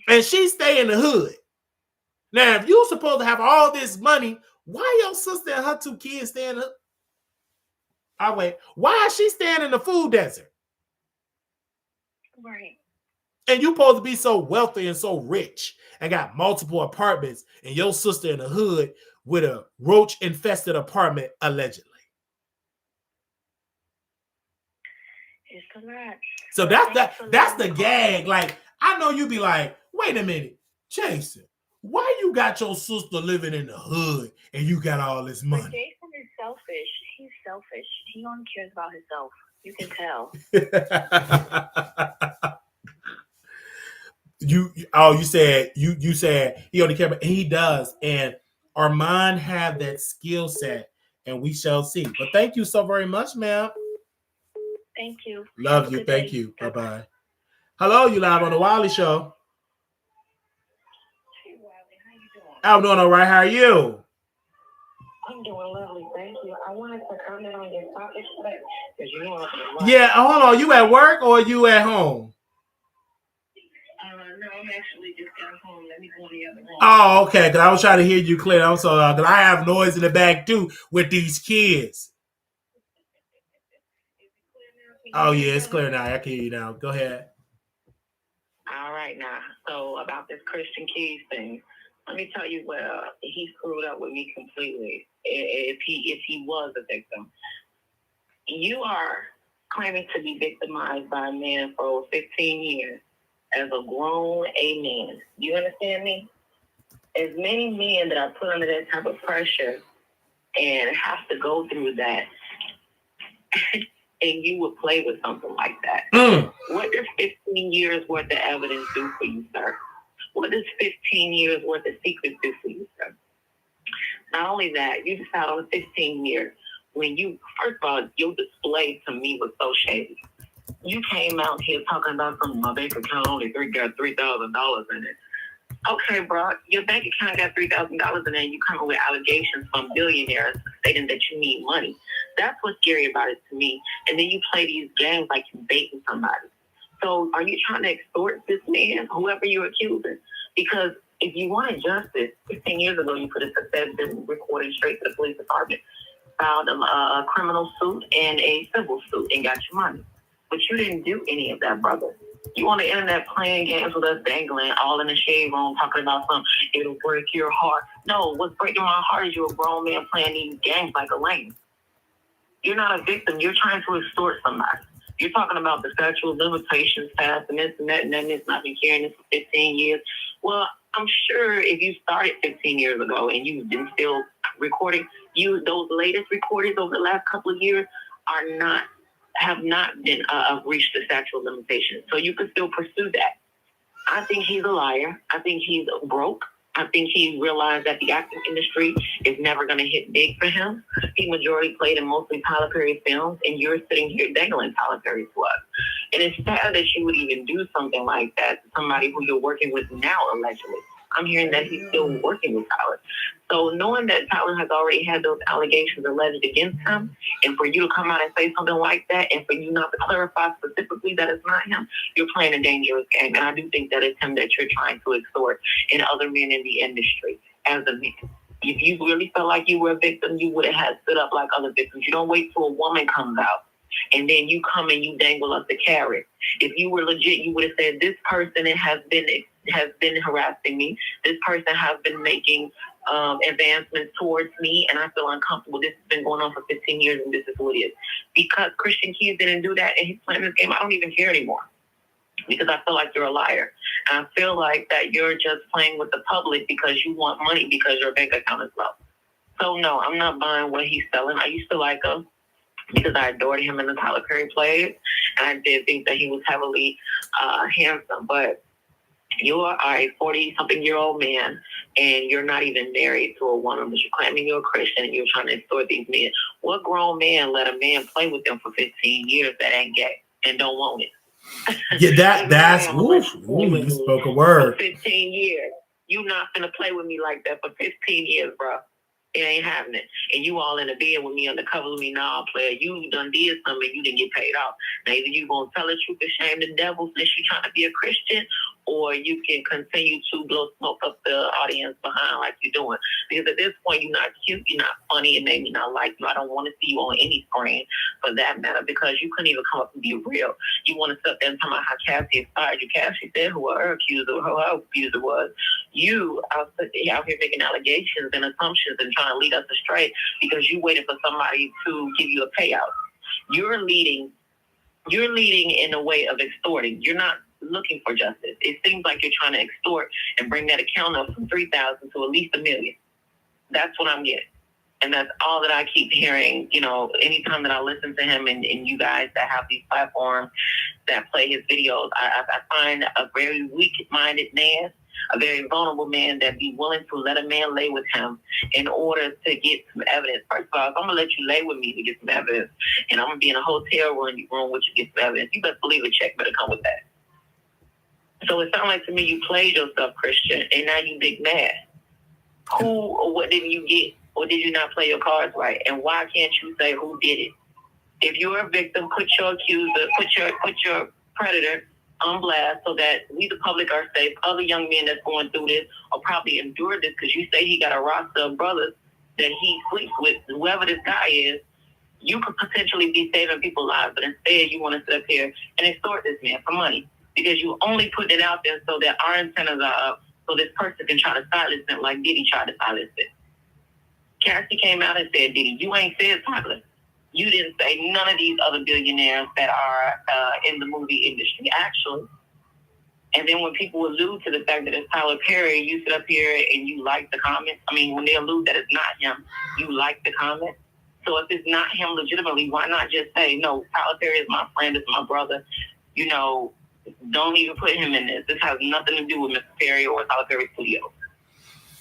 And she stay in the hood. Now, if you're supposed to have all this money, why your sister and her 2 kids stay in the why is she staying in the food desert? Right. And you supposed to be so wealthy and so rich and got multiple apartments, and your sister in the hood with a roach-infested apartment, allegedly. It's a lot. So that's the gag. Like, I know you be like, wait a minute, Jason, why you got your sister living in the hood and you got all this money? But Jason is selfish. He's selfish. He only cares about himself. You can tell. You said he only cares, but he does. And Armon have that skill set, and we shall see. But thank you so very much, ma'am. Thank you. Love you. Thank you. Bye-bye. Hello, you live on the Wiley Show. Hey, Wiley, how you doing? I'm doing all right. How are you? I'm doing lovely. Thank you. I wanted to comment on your topic today, because you know I'm Yeah, hold on. You at work or you at home? No, I'm actually just got home. Let me go in the other room. Oh, okay. Because I was trying to hear you clear. I'm sorry. Because I have noise in the back too with these kids. Oh, yeah, it's clear now. I can hear you now. Go ahead. All right, now. So about this Christian Keys thing, let me tell you, well, he screwed up with me completely. If he was a victim, you are claiming to be victimized by a man for over 15 years as a grown man. You understand me? As many men that are put under that type of pressure and have to go through that, and you would play with something like that. What does 15 years worth of evidence do for you, sir? What does 15 years worth of secrets do for you, sir? Not only that, you decided on 15 years when you, first of all, your display to me was so shady. You came out here talking about my bank account only got $3,000 in it. Okay, bro, your bank account got $3,000 in there and you come up with allegations from billionaires stating that you need money. That's what's scary about it to me. And then you play these games like you're baiting somebody. So are you trying to extort this man, whoever you're accusing? Because if you wanted justice, 15 years ago, you could have said been recorded straight to the police department, filed a criminal suit and a civil suit and got your money. But you didn't do any of that, brother. You on the internet playing games with us, dangling, all in the shade room, talking about something, it'll break your heart. No, what's breaking my heart is you're a grown man playing these games like a lame. You're not a victim. You're trying to extort somebody. You're talking about the statute of limitations passed and this and that and then this, and I've been carrying this for 15 years. Well, I'm sure if you started 15 years ago and you've been still recording, those latest recordings over the last couple of years have not been reached the statute of limitations. So you can still pursue that. I think he's a liar. I think he's broke. I think he realized that the acting industry is never going to hit big for him. He majority played in mostly Tyler Perry films, and you're sitting here dangling Tyler Perry to us. And it's sad that you would even do something like that to somebody who you're working with now, allegedly. I'm hearing that he's still working with Tyler. So knowing that Tyler has already had those allegations alleged against him, and for you to come out and say something like that, and for you not to clarify specifically that it's not him, you're playing a dangerous game. And I do think that it's him that you're trying to extort and other men in the industry as a victim. If you really felt like you were a victim, you would have had stood up like other victims. You don't wait till a woman comes out and then you come and you dangle up the carrot. If you were legit, you would have said, this person has been harassing me. This person has been making advancements towards me, and I feel uncomfortable. This has been going on for 15 years, and this is what it is. Because Christian Keys didn't do that, and he's playing this game, I don't even care anymore. Because I feel like you're a liar. And I feel like that you're just playing with the public because you want money because your bank account is low. So, no, I'm not buying what he's selling. I used to like him because I adored him in the Tyler Perry plays, and I did think that he was heavily handsome. But you are a 40-something-year-old man, and you're not even married to a woman, but you're claiming you're a Christian, and you're trying to extort these men. What grown man let a man play with them for 15 years that ain't gay and don't want it? Yeah, that's you spoke a word. For 15 years. You not finna play with me like that for 15 years, bro. It ain't happening. And you all in the bed with me, undercover with me, nah, player. You done did something, you didn't get paid off. Now, either you gonna tell the truth and shame the devil since you trying to be a Christian, or you can continue to blow smoke up the audience behind like you're doing. Because at this point, you're not cute, you're not funny, and made me not like you. I don't want to see you on any screen for that matter, because you couldn't even come up and be real. You want to sit there and talk about how Cassie inspired you. Cassie said who her accuser was. You out here making allegations and assumptions and trying to lead us astray because you waited for somebody to give you a payout. You're leading in a way of extorting. You're not looking for justice. It seems like you're trying to extort and bring that account up from 3,000 to at least 1 million. That's what I'm getting. And that's all that I keep hearing, anytime that I listen to him and you guys that have these platforms that play his videos, I find a very weak-minded man, a very vulnerable man that be willing to let a man lay with him in order to get some evidence. First of all, if I'm going to let you lay with me to get some evidence, and I'm going to be in a hotel room with you to get some evidence, you better believe a check better come with that. So it sounds like to me you played yourself, Christian, and now you big mad. Who or what didn't you get? Or did you not play your cards right? And why can't you say who did it? If you're a victim, put your accuser, put your predator on blast so that we, the public, are safe. Other young men that's going through this will probably endure this because you say he got a roster of brothers that he sleeps with. Whoever this guy is, you could potentially be saving people's lives, but instead you want to sit up here and extort this man for money because you only put it out there so that our antennas are up so this person can try to silence him like Diddy tried to silence it. Cassie came out and said, Diddy, you ain't said Tyler. You didn't say none of these other billionaires that are in the movie industry, actually. And then when people allude to the fact that it's Tyler Perry, you sit up here and you like the comment. I mean, when they allude that it's not him, you like the comment. So if it's not him legitimately, why not just say, no, Tyler Perry is my friend, it's my brother. Don't even put him in this. This has nothing to do with Mr. Perry or Tyler Perry Studios.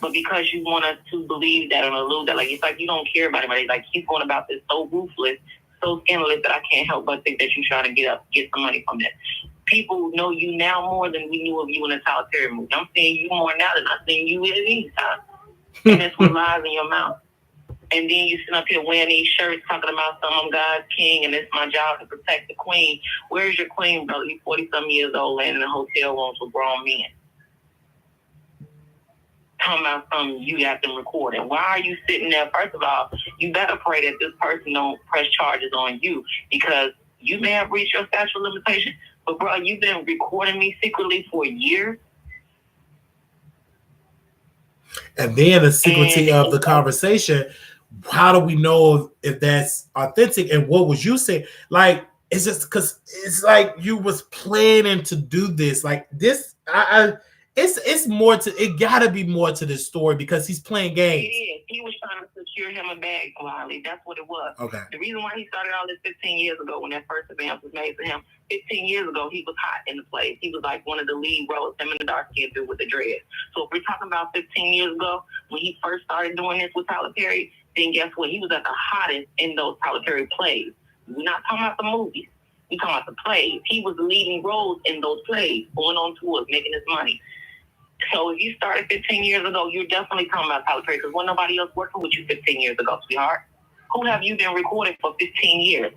But because you want us to believe that and allude that, it's like you don't care about anybody. Like he's going about this so ruthless, so scandalous that I can't help but think that you're trying to get some money from it. people know you now more than we knew of you in a Tyler Perry movie. I'm seeing you more now than I've seen you at any time. And that's what lies in your mouth. And then you sit up here wearing these shirts talking about I'm God's king and it's my job to protect the queen. Where's your queen, brother? You're 40-some years old laying in a hotel rooms with grown men. Talking about something you got them recording. Why are you sitting there? First of all, you better pray that this person don't press charges on you because you may have reached your statute of limitation. But, bro, you've been recording me secretly for years. And then the secrecy of the conversation, how do we know if that's authentic? And what was you saying? Like, it's just because it's like you was planning to do this. Like this, it's more to it. Gotta be more to this story because he's playing games. It is. He was trying to secure him a bag, Wiley. That's what it was. Okay. The reason why he started all this 15 years ago, when that first advance was made to him, 15 years ago, he was hot in the place. He was like one of the lead roles, him and the dark skin dude with the dread. So if we're talking about 15 years ago, when he first started doing this with Tyler Perry, then guess what? He was at the hottest in those Tyler Perry plays. We're not talking about the movies. We're talking about the plays. He was leading roles in those plays, going on tours, making his money. So if you started 15 years ago, you're definitely talking about Tyler Perry because wasn't nobody else working with you 15 years ago, sweetheart. Who have you been recording for 15 years?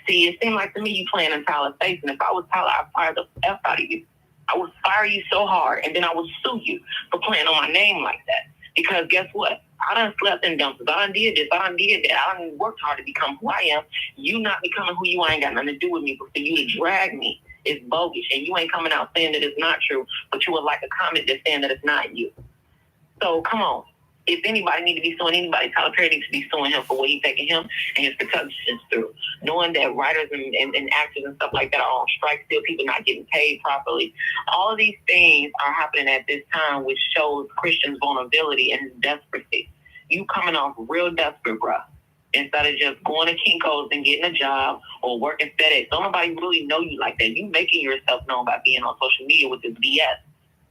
See, it seemed like to me you playing in Tyler's face, and if I was Tyler, I'd fire the F out of you. I would fire you so hard, and then I would sue you for playing on my name like that. Because guess what? I done slept in dumpsters. I done did this. I done did that. I done worked hard to become who I am. You not becoming who you are ain't got nothing to do with me, but for you to drag me is bogus, and you ain't coming out saying that it's not true, but you would like a comment that's saying that it's not you. So come on. If anybody need to be suing anybody, Tyler Perry needs to be suing him for what he's taking him and his productions through. Knowing that writers and actors and stuff like that are on strike still, people not getting paid properly. All of these things are happening at this time, which shows Christian's vulnerability and his desperacy. You coming off real desperate, bruh. Instead of just going to Kinko's and getting a job or working FedEx. Don't nobody really know you like that. You making yourself known by being on social media with this BS.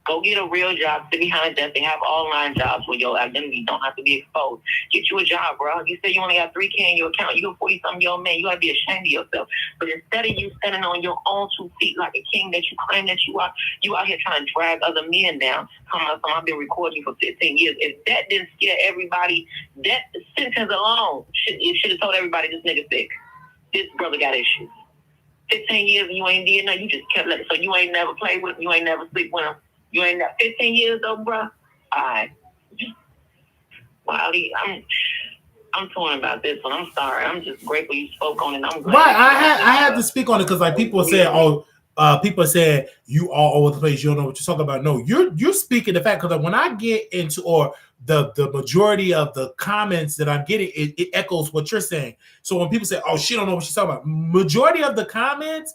Go get a real job, sit behind a desk. They have online jobs where your identity don't have to be exposed. Get you a job, bro. You say you only got $3K in your account. You a 40-something-year-old man. You got to be ashamed of yourself. But instead of you standing on your own 2 feet like a king that you claim that you are, you out here trying to drag other men down. Come on, I've been recording you for 15 years. If that didn't scare everybody, that sentence alone should have told everybody this nigga sick. This brother got issues. 15 years and you ain't did nothing. You just kept letting. So you ain't never played with him. You ain't never sleep with him. You ain't got 15 years though, bro. All right. Wiley, I'm torn about this one. I'm sorry. I'm just grateful you spoke on it. I'm glad. Right. I had to speak on it because like people said, people said you all over the place. You don't know what you're talking about. No, you're speaking the fact because when I get into or the majority of the comments that I'm getting, it echoes what you're saying. So when people say, "Oh, she don't know what she's talking about," majority of the comments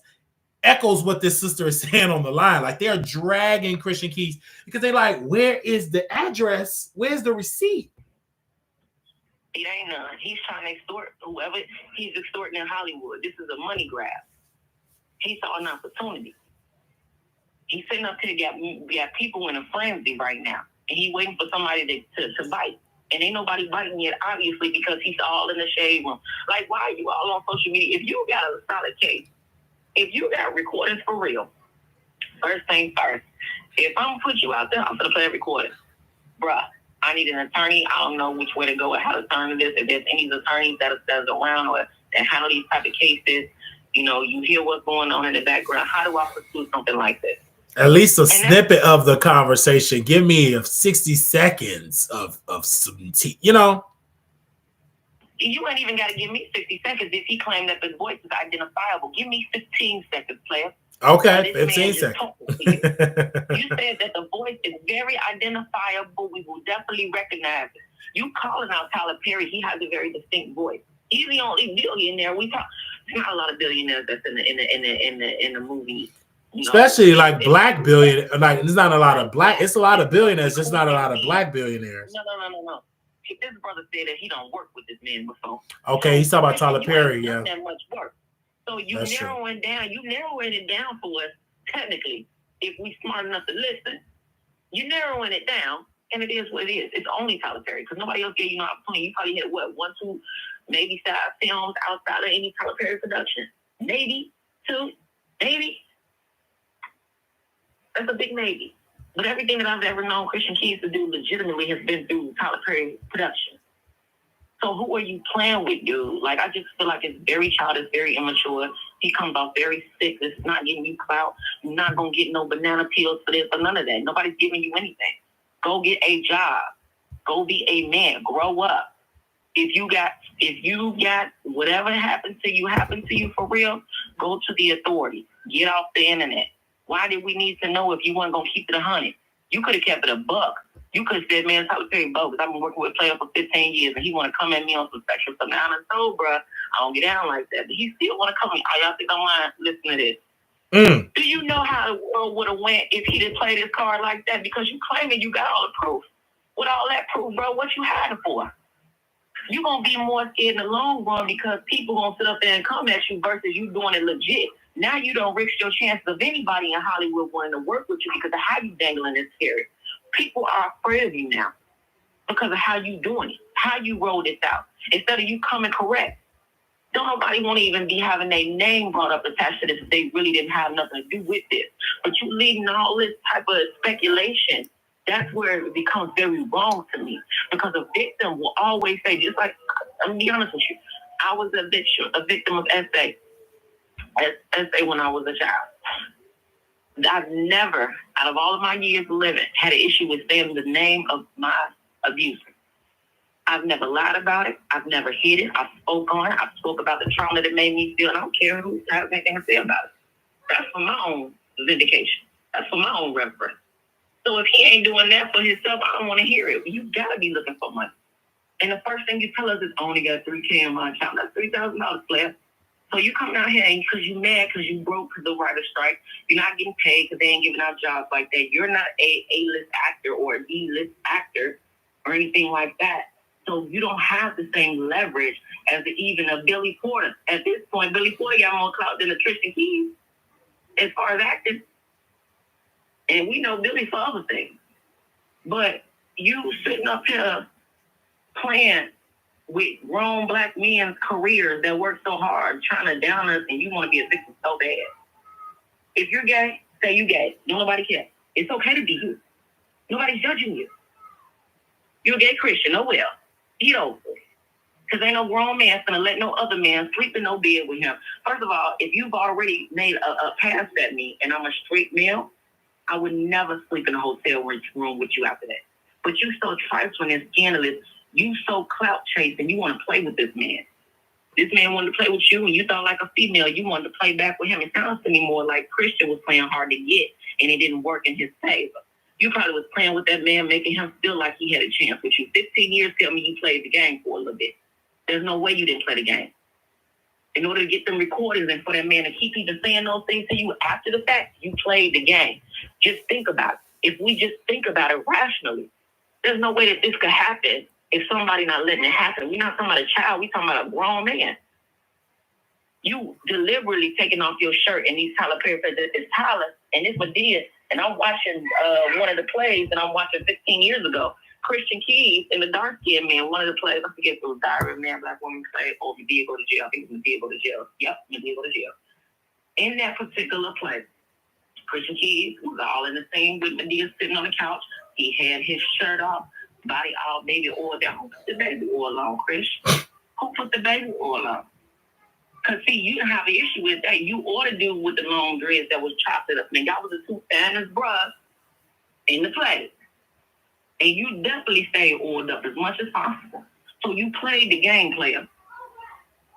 echoes what this sister is saying on the line. Like they're dragging Christian Keys because they're like, where is the address? Where's the receipt? It ain't none. He's trying to extort whoever he's extorting in Hollywood. This is a money grab. He saw an opportunity. He's sitting up here, got people in a frenzy right now. And he waiting for somebody to bite. And ain't nobody biting yet, obviously, because he's all in the shade room. Like, why are you all on social media? If you got a solid case, if you got recordings for real, first thing first, if I'm going to put you out there, I'm going to play a recording. Bruh, I need an attorney. I don't know which way to go or how to turn this. If there's any attorneys that's around or that handle these type of cases, you know, you hear what's going on in the background. How do I pursue something like this? At least a snippet of the conversation. Give me 60 seconds of some tea, you know? You ain't even got to give me 60 seconds if he claimed that the voice is identifiable. Give me 15 seconds, player. Okay, 15 seconds. You said that the voice is very identifiable. We will definitely recognize it. You calling out Tyler Perry, he has a very distinct voice. He's the only billionaire we talk. There's not a lot of billionaires that's in the movie. You know? Especially like black billionaires. Like there's not a lot of black. It's a lot of billionaires. Just not a lot of black billionaires. No. This brother said that he don't work with this man before. Okay, he's talking about Tyler Perry. Yeah. That much work. So you narrowing it down for us. Technically, if we smart enough to listen, you narrowing it down, and it is what it is. It's only Tyler Perry because nobody else gave you no opportunity. You probably had 1, 2, maybe 5 films outside of any Tyler Perry production. Maybe 2, maybe. That's a big maybe. But everything that I've ever known Christian Keys to do legitimately has been through Tyler Perry production. So who are you playing with, dude? Like, I just feel like it's very childish, very immature. He comes off very sick. It's not giving you clout. You're not going to get no banana peels for this or none of that. Nobody's giving you anything. Go get a job. Go be a man. Grow up. If you got whatever happened to you for real, go to the authority. Get off the internet. Why did we need to know if you weren't going to keep it 100? You could have kept it a buck. You could have said, man, Tyler Perry bogus. I've been working with a player for 15 years, and he want to come at me on some sexual stuff. Now, I told, bruh, I don't get down like that. But he still want to come at me. Y'all think I'm lying? Listen to this. Do you know how the world would have went if he didn't play this card like that? Because you claiming you got all the proof. With all that proof, bro, what you hiding for? You're going to be more scared in the long run because people going to sit up there and come at you versus you doing it legit. Now you don't risk your chances of anybody in Hollywood wanting to work with you because of how you dangling this carrot. People are afraid of you now because of how you doing it, how you rolled this out. Instead of you coming correct. Don't nobody want to even be having their name brought up attached to this if they really didn't have nothing to do with this. But you leaving all this type of speculation, that's where it becomes very wrong to me. Because a victim will always say, just like, I'm going to be honest with you, I was a victim of SA when I was a child. I've never, out of all of my years of living, had an issue with saying the name of my abuser. I've never lied about it. I've never hid it. I've spoke on it. I've spoke about the trauma that made me feel. I don't care who has anything to say about it. That's for my own vindication. That's for my own reference. So if he ain't doing that for himself, I don't want to hear it. You got to be looking for money. And the first thing you tell us is, I only got $3,000 in my account. That's $3,000, player. So you coming out here and because you mad because you broke because the writer's strike. You're not getting paid because they ain't giving out jobs like that. You're not a A-list actor or a D-list actor or anything like that. So you don't have the same leverage as even a Billy Porter. At this point, Billy Porter got more clout than a Tristan Keys as far as acting. And we know Billy for other things. But you sitting up here playing with grown black men's careers that work so hard, trying to down us, and you want to be a victim so bad. If you're gay, say you gay. Don't nobody care. It's okay to be you. Nobody's judging you. You're a gay Christian. Oh well. Get over it. Because ain't no grown man gonna let no other man sleep in no bed with him. First of all, if you've already made a pass at me and I'm a straight male, I would never sleep in a hotel room with you after that. But you so trifling and scandalous. You so clout chasing. You want to play with this man. This man wanted to play with you, and you thought like a female. You wanted to play back with him. It sounds to me more like Christian was playing hard to get, and it didn't work in his favor. You probably was playing with that man, making him feel like he had a chance with you. 15 years tell me you played the game for a little bit. There's no way you didn't play the game. In order to get them recordings and for that man to keep even saying those things to you after the fact, you played the game. Just think about it. If we just think about it rationally, there's no way that this could happen if somebody not letting it happen. We're not talking about a child. We're talking about a grown man. You deliberately taking off your shirt and these Tyler Perry plays. It's Tyler, and this what did. And I'm watching one of the plays, and I'm watching 15 years ago. Christian Keys and the dark-skinned man, one of the plays, I forget if it was Diary of a Man, Black Woman play, or he did go to jail. I think he did go to jail. Yep, he did go to jail. In that particular play, Christian Keys was all in the scene with Medea sitting on the couch. He had his shirt off, body all baby oil down. Who put the baby oil on, Chris? Who put the baby oil on? Because, see, you didn't have an issue with that. You ought to do with the long dreads that was chopped up. And y'all was the two standards, bruh, in the play. And you definitely stayed oiled up as much as possible. So you played the game, player.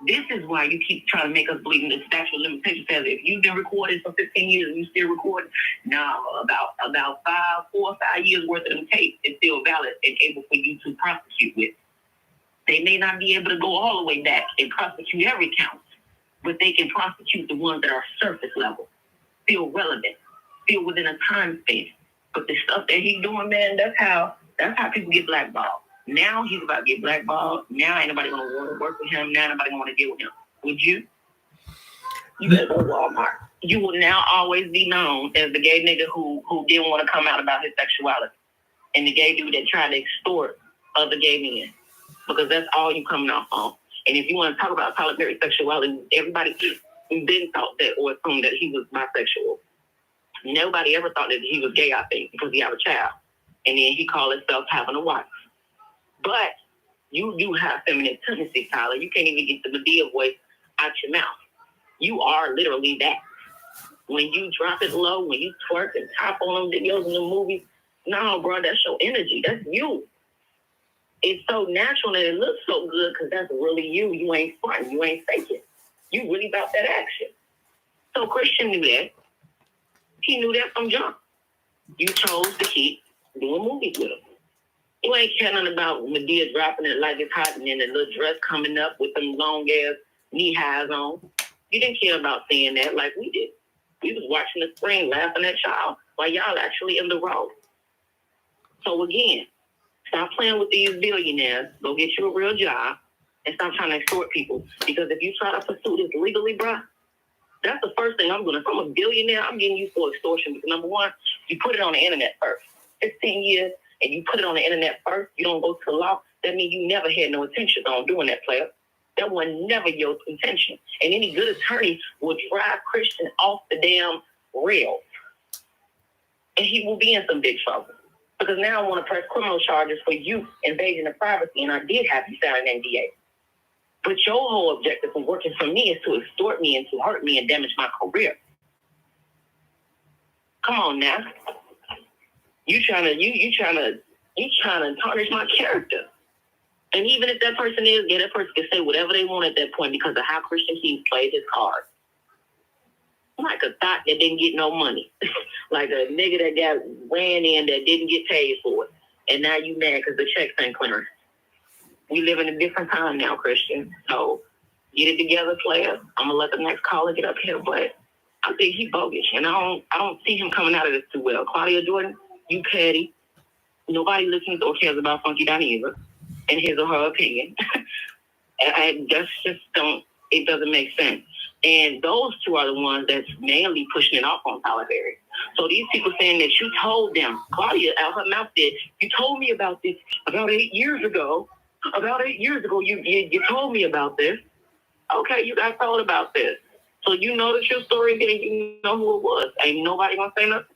This is why you keep trying to make us believe in the statute of limitations. Says if you've been recording for 15 years and you still recording, now about 4 or 5 years worth of them tapes is still valid and able for you to prosecute with. They may not be able to go all the way back and prosecute every count, but they can prosecute the ones that are surface level, still relevant, still within a time span. But the stuff that he's doing, man, that's how people get blackballed. Now he's about to get blackballed. Now ain't nobody gonna want to work with him. Now nobody gonna want to deal with him. Would you? You better go to Walmart. You will now always be known as the gay nigga who didn't want to come out about his sexuality, and the gay dude that tried to extort other gay men, because that's all you coming off on. And if you want to talk about Tyler Perry's sexuality, everybody been thought that or assumed that he was bisexual. Nobody ever thought that he was gay, I think, because he had a child. And then he called himself having a wife. But you do have feminine tendencies, Tyler. You can't even get the Medea voice out your mouth. You are literally that. When you drop it low, when you twerk and tap on them videos in the movies, no, bro, that's your energy. That's you. It's so natural and it looks so good because that's really you. You ain't fronting. You ain't faking. You really about that action. So Christian knew that. He knew that from jump. You chose to keep doing movies with him. You ain't caring about Medea dropping it like it's hot and then the little dress coming up with them long ass knee highs on. You didn't care about seeing that like we did. We was watching the screen laughing at y'all while y'all actually in the road. So again, stop playing with these billionaires. Go get you a real job and stop trying to extort people. Because if you try to pursue this legally, bro, that's the first thing I'm going to. If I'm a billionaire, I'm getting you for extortion. Because number one, you put it on the internet first. 15 years and you put it on the internet first, you don't go to the law. That means you never had no intention on doing that, player. That was never your intention. And any good attorney will drive Christian off the damn rails. And he will be in some big trouble. Because now I want to press criminal charges for you invasion of privacy, and I did have you sign an NDA. But your whole objective of working for me is to extort me and to hurt me and damage my career. Come on now. You trying to tarnish my character. And even if that person is gay, that person can say whatever they want at that point because of how Christian Keith played his cards. Like a thought that didn't get no money. Like a nigga that got ran in that didn't get paid for it. And now you mad because the checks ain't clearing. We live in a different time now, Christian. So get it together, player. I'm gonna let the next caller get up here, but I think he bogus. And I don't see him coming out of this too well. Claudia Jordan, you petty. Nobody listens or cares about Funky Don either, in his or her opinion. And that's just it doesn't make sense. And those two are the ones that's mainly pushing it off on Tyler Perry. So these people saying that you told them, Claudia out her mouth said, you told me about this about 8 years ago. About 8 years ago, you told me about this. Okay, you got told about this. So you know the true story, then you know who it was. Ain't nobody gonna say nothing.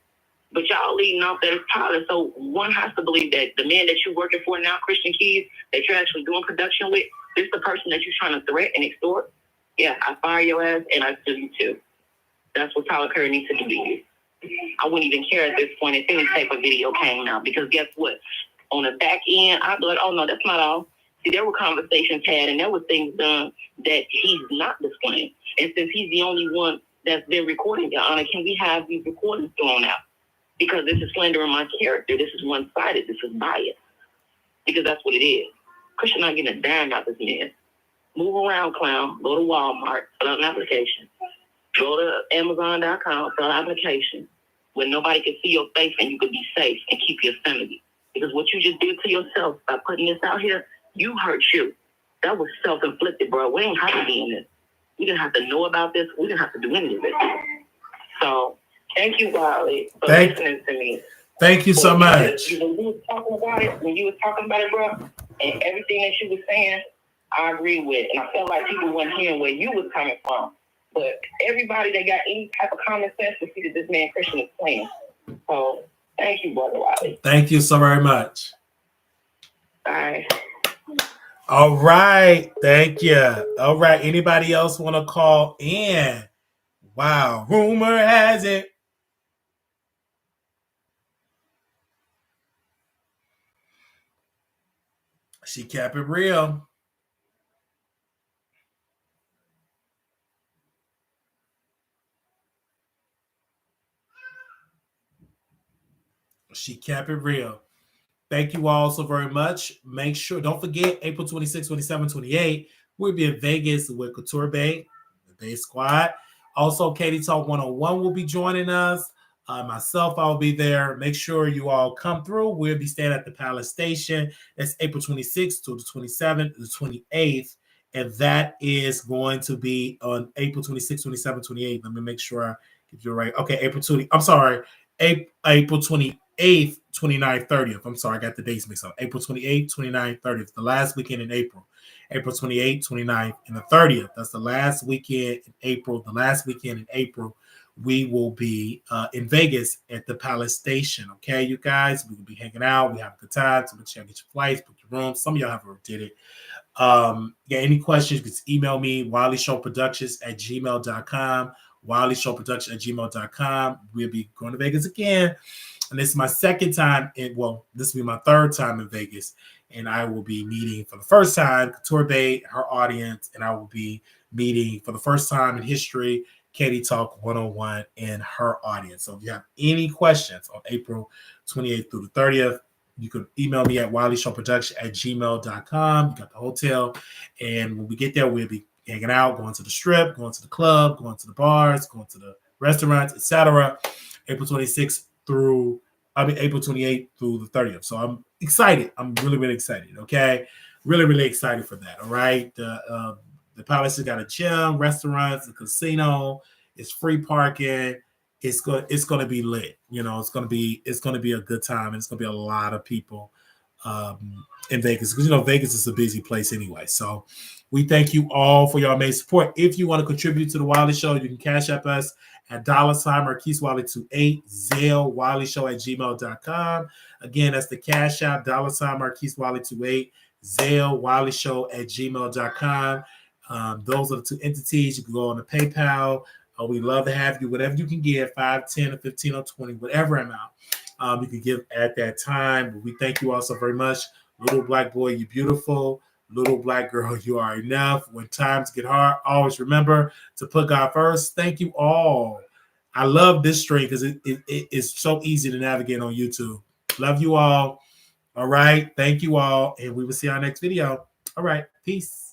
But y'all leading off that it's Tyler. So one has to believe that the man that you're working for now, Christian Keys, that you're actually doing production with, this the person that you're trying to threat and extort. Yeah, I fire your ass and I sue you too. That's what Tyler Perry needs to do to you. I wouldn't even care at this point if any type of video came out because guess what? On the back end, I'd be like, oh no, that's not all. See, there were conversations had and there were things done that he's not displaying. And since he's the only one that's been recording, Your Honor, can we have these recordings thrown out? Because this is slandering my character. This is one-sided. This is bias. Because that's what it is. Christian not getting a dime out this man. Move around, clown. Go to Walmart, fill out an application. Go to Amazon.com, fill out an application where nobody can see your face and you can be safe and keep your sanity. Because what you just did to yourself by putting this out here, you hurt you. That was self-inflicted, bro. We ain't have to be in this. We didn't have to know about this. We didn't have to do any of it. So, thank you, Wiley, for listening to me. Thank you so much. When you was talking about it, bro, and everything that you was saying, I agree with. And I felt like people weren't hearing where you was coming from. But everybody that got any type of common sense to see that this man Christian is playing. So, thank you, Brother Wiley. Thank you so very much. Bye. All right. Thank you. All right. Anybody else want to call in? Wow. Rumor has it. She kept it real. She kept it real. Thank you all so very much. Make sure, don't forget, April 26, 27, 28, we'll be in Vegas with Couture Bay, the Bay Squad. Also, Katie Talk 101 will be joining us. Myself, I'll be there. Make sure you all come through. We'll be staying at the Palace Station. That's April 26th to the 27th, the 28th. And that is going to be on April 26th, 27th, 28th. Let me make sure I get you right. Okay, April 20. I'm sorry. April 28th, 29th, 30th. I'm sorry, I got the dates mixed up. April 28th, 29th, 30th, the last weekend in April. April 28th, 29th, and the 30th. That's the last weekend in April. The last weekend in April, we will be in Vegas at the Palace Station. Okay, you guys, we will be hanging out. We have a good time. So make sure you get your flights, book your rooms. Some of y'all have already did it. Any questions, just email me, WileyShowProductions@gmail.com. WileyShowProductions@gmail.com. We'll be going to Vegas again. And this is my second time this will be my third time in Vegas. And I will be meeting for the first time Couture Bay, her audience, and I will be meeting for the first time in history Katie Talk 101 and her audience. So if you have any questions on April 28th through the 30th, you can email me at WileyShowProduction@gmail.com. You got the hotel. And when we get there, we'll be hanging out, going to the strip, going to the club, going to the bars, going to the restaurants, etc. April 26th April 28th through the 30th. So I'm excited. I'm really, really excited. Okay. Really, really excited for that. All right. The Palace has got a gym, restaurants, a casino. It's free parking. It's going to be lit. It's going to be a good time. And it's going to be a lot of people in Vegas, because Vegas is a busy place anyway. So we thank you all for your amazing support. If you want to contribute to the Wiley Show, you can cash app us at $Marquise28, Zelle WileyShow@gmail.com. Again, that's the cash app, $Marquise28, Zelle WileyShow@gmail.com. Those are the two entities. You can go on to PayPal. We love to have you. Whatever you can give, 5, 10, or 15, or 20, whatever amount you can give at that time. But we thank you all so very much. Little black boy, you're beautiful. Little black girl, you are enough. When times get hard, always remember to put God first. Thank you all. I love this stream because it's so easy to navigate on YouTube. Love you all. All right. Thank you all. And we will see our next video. All right. Peace.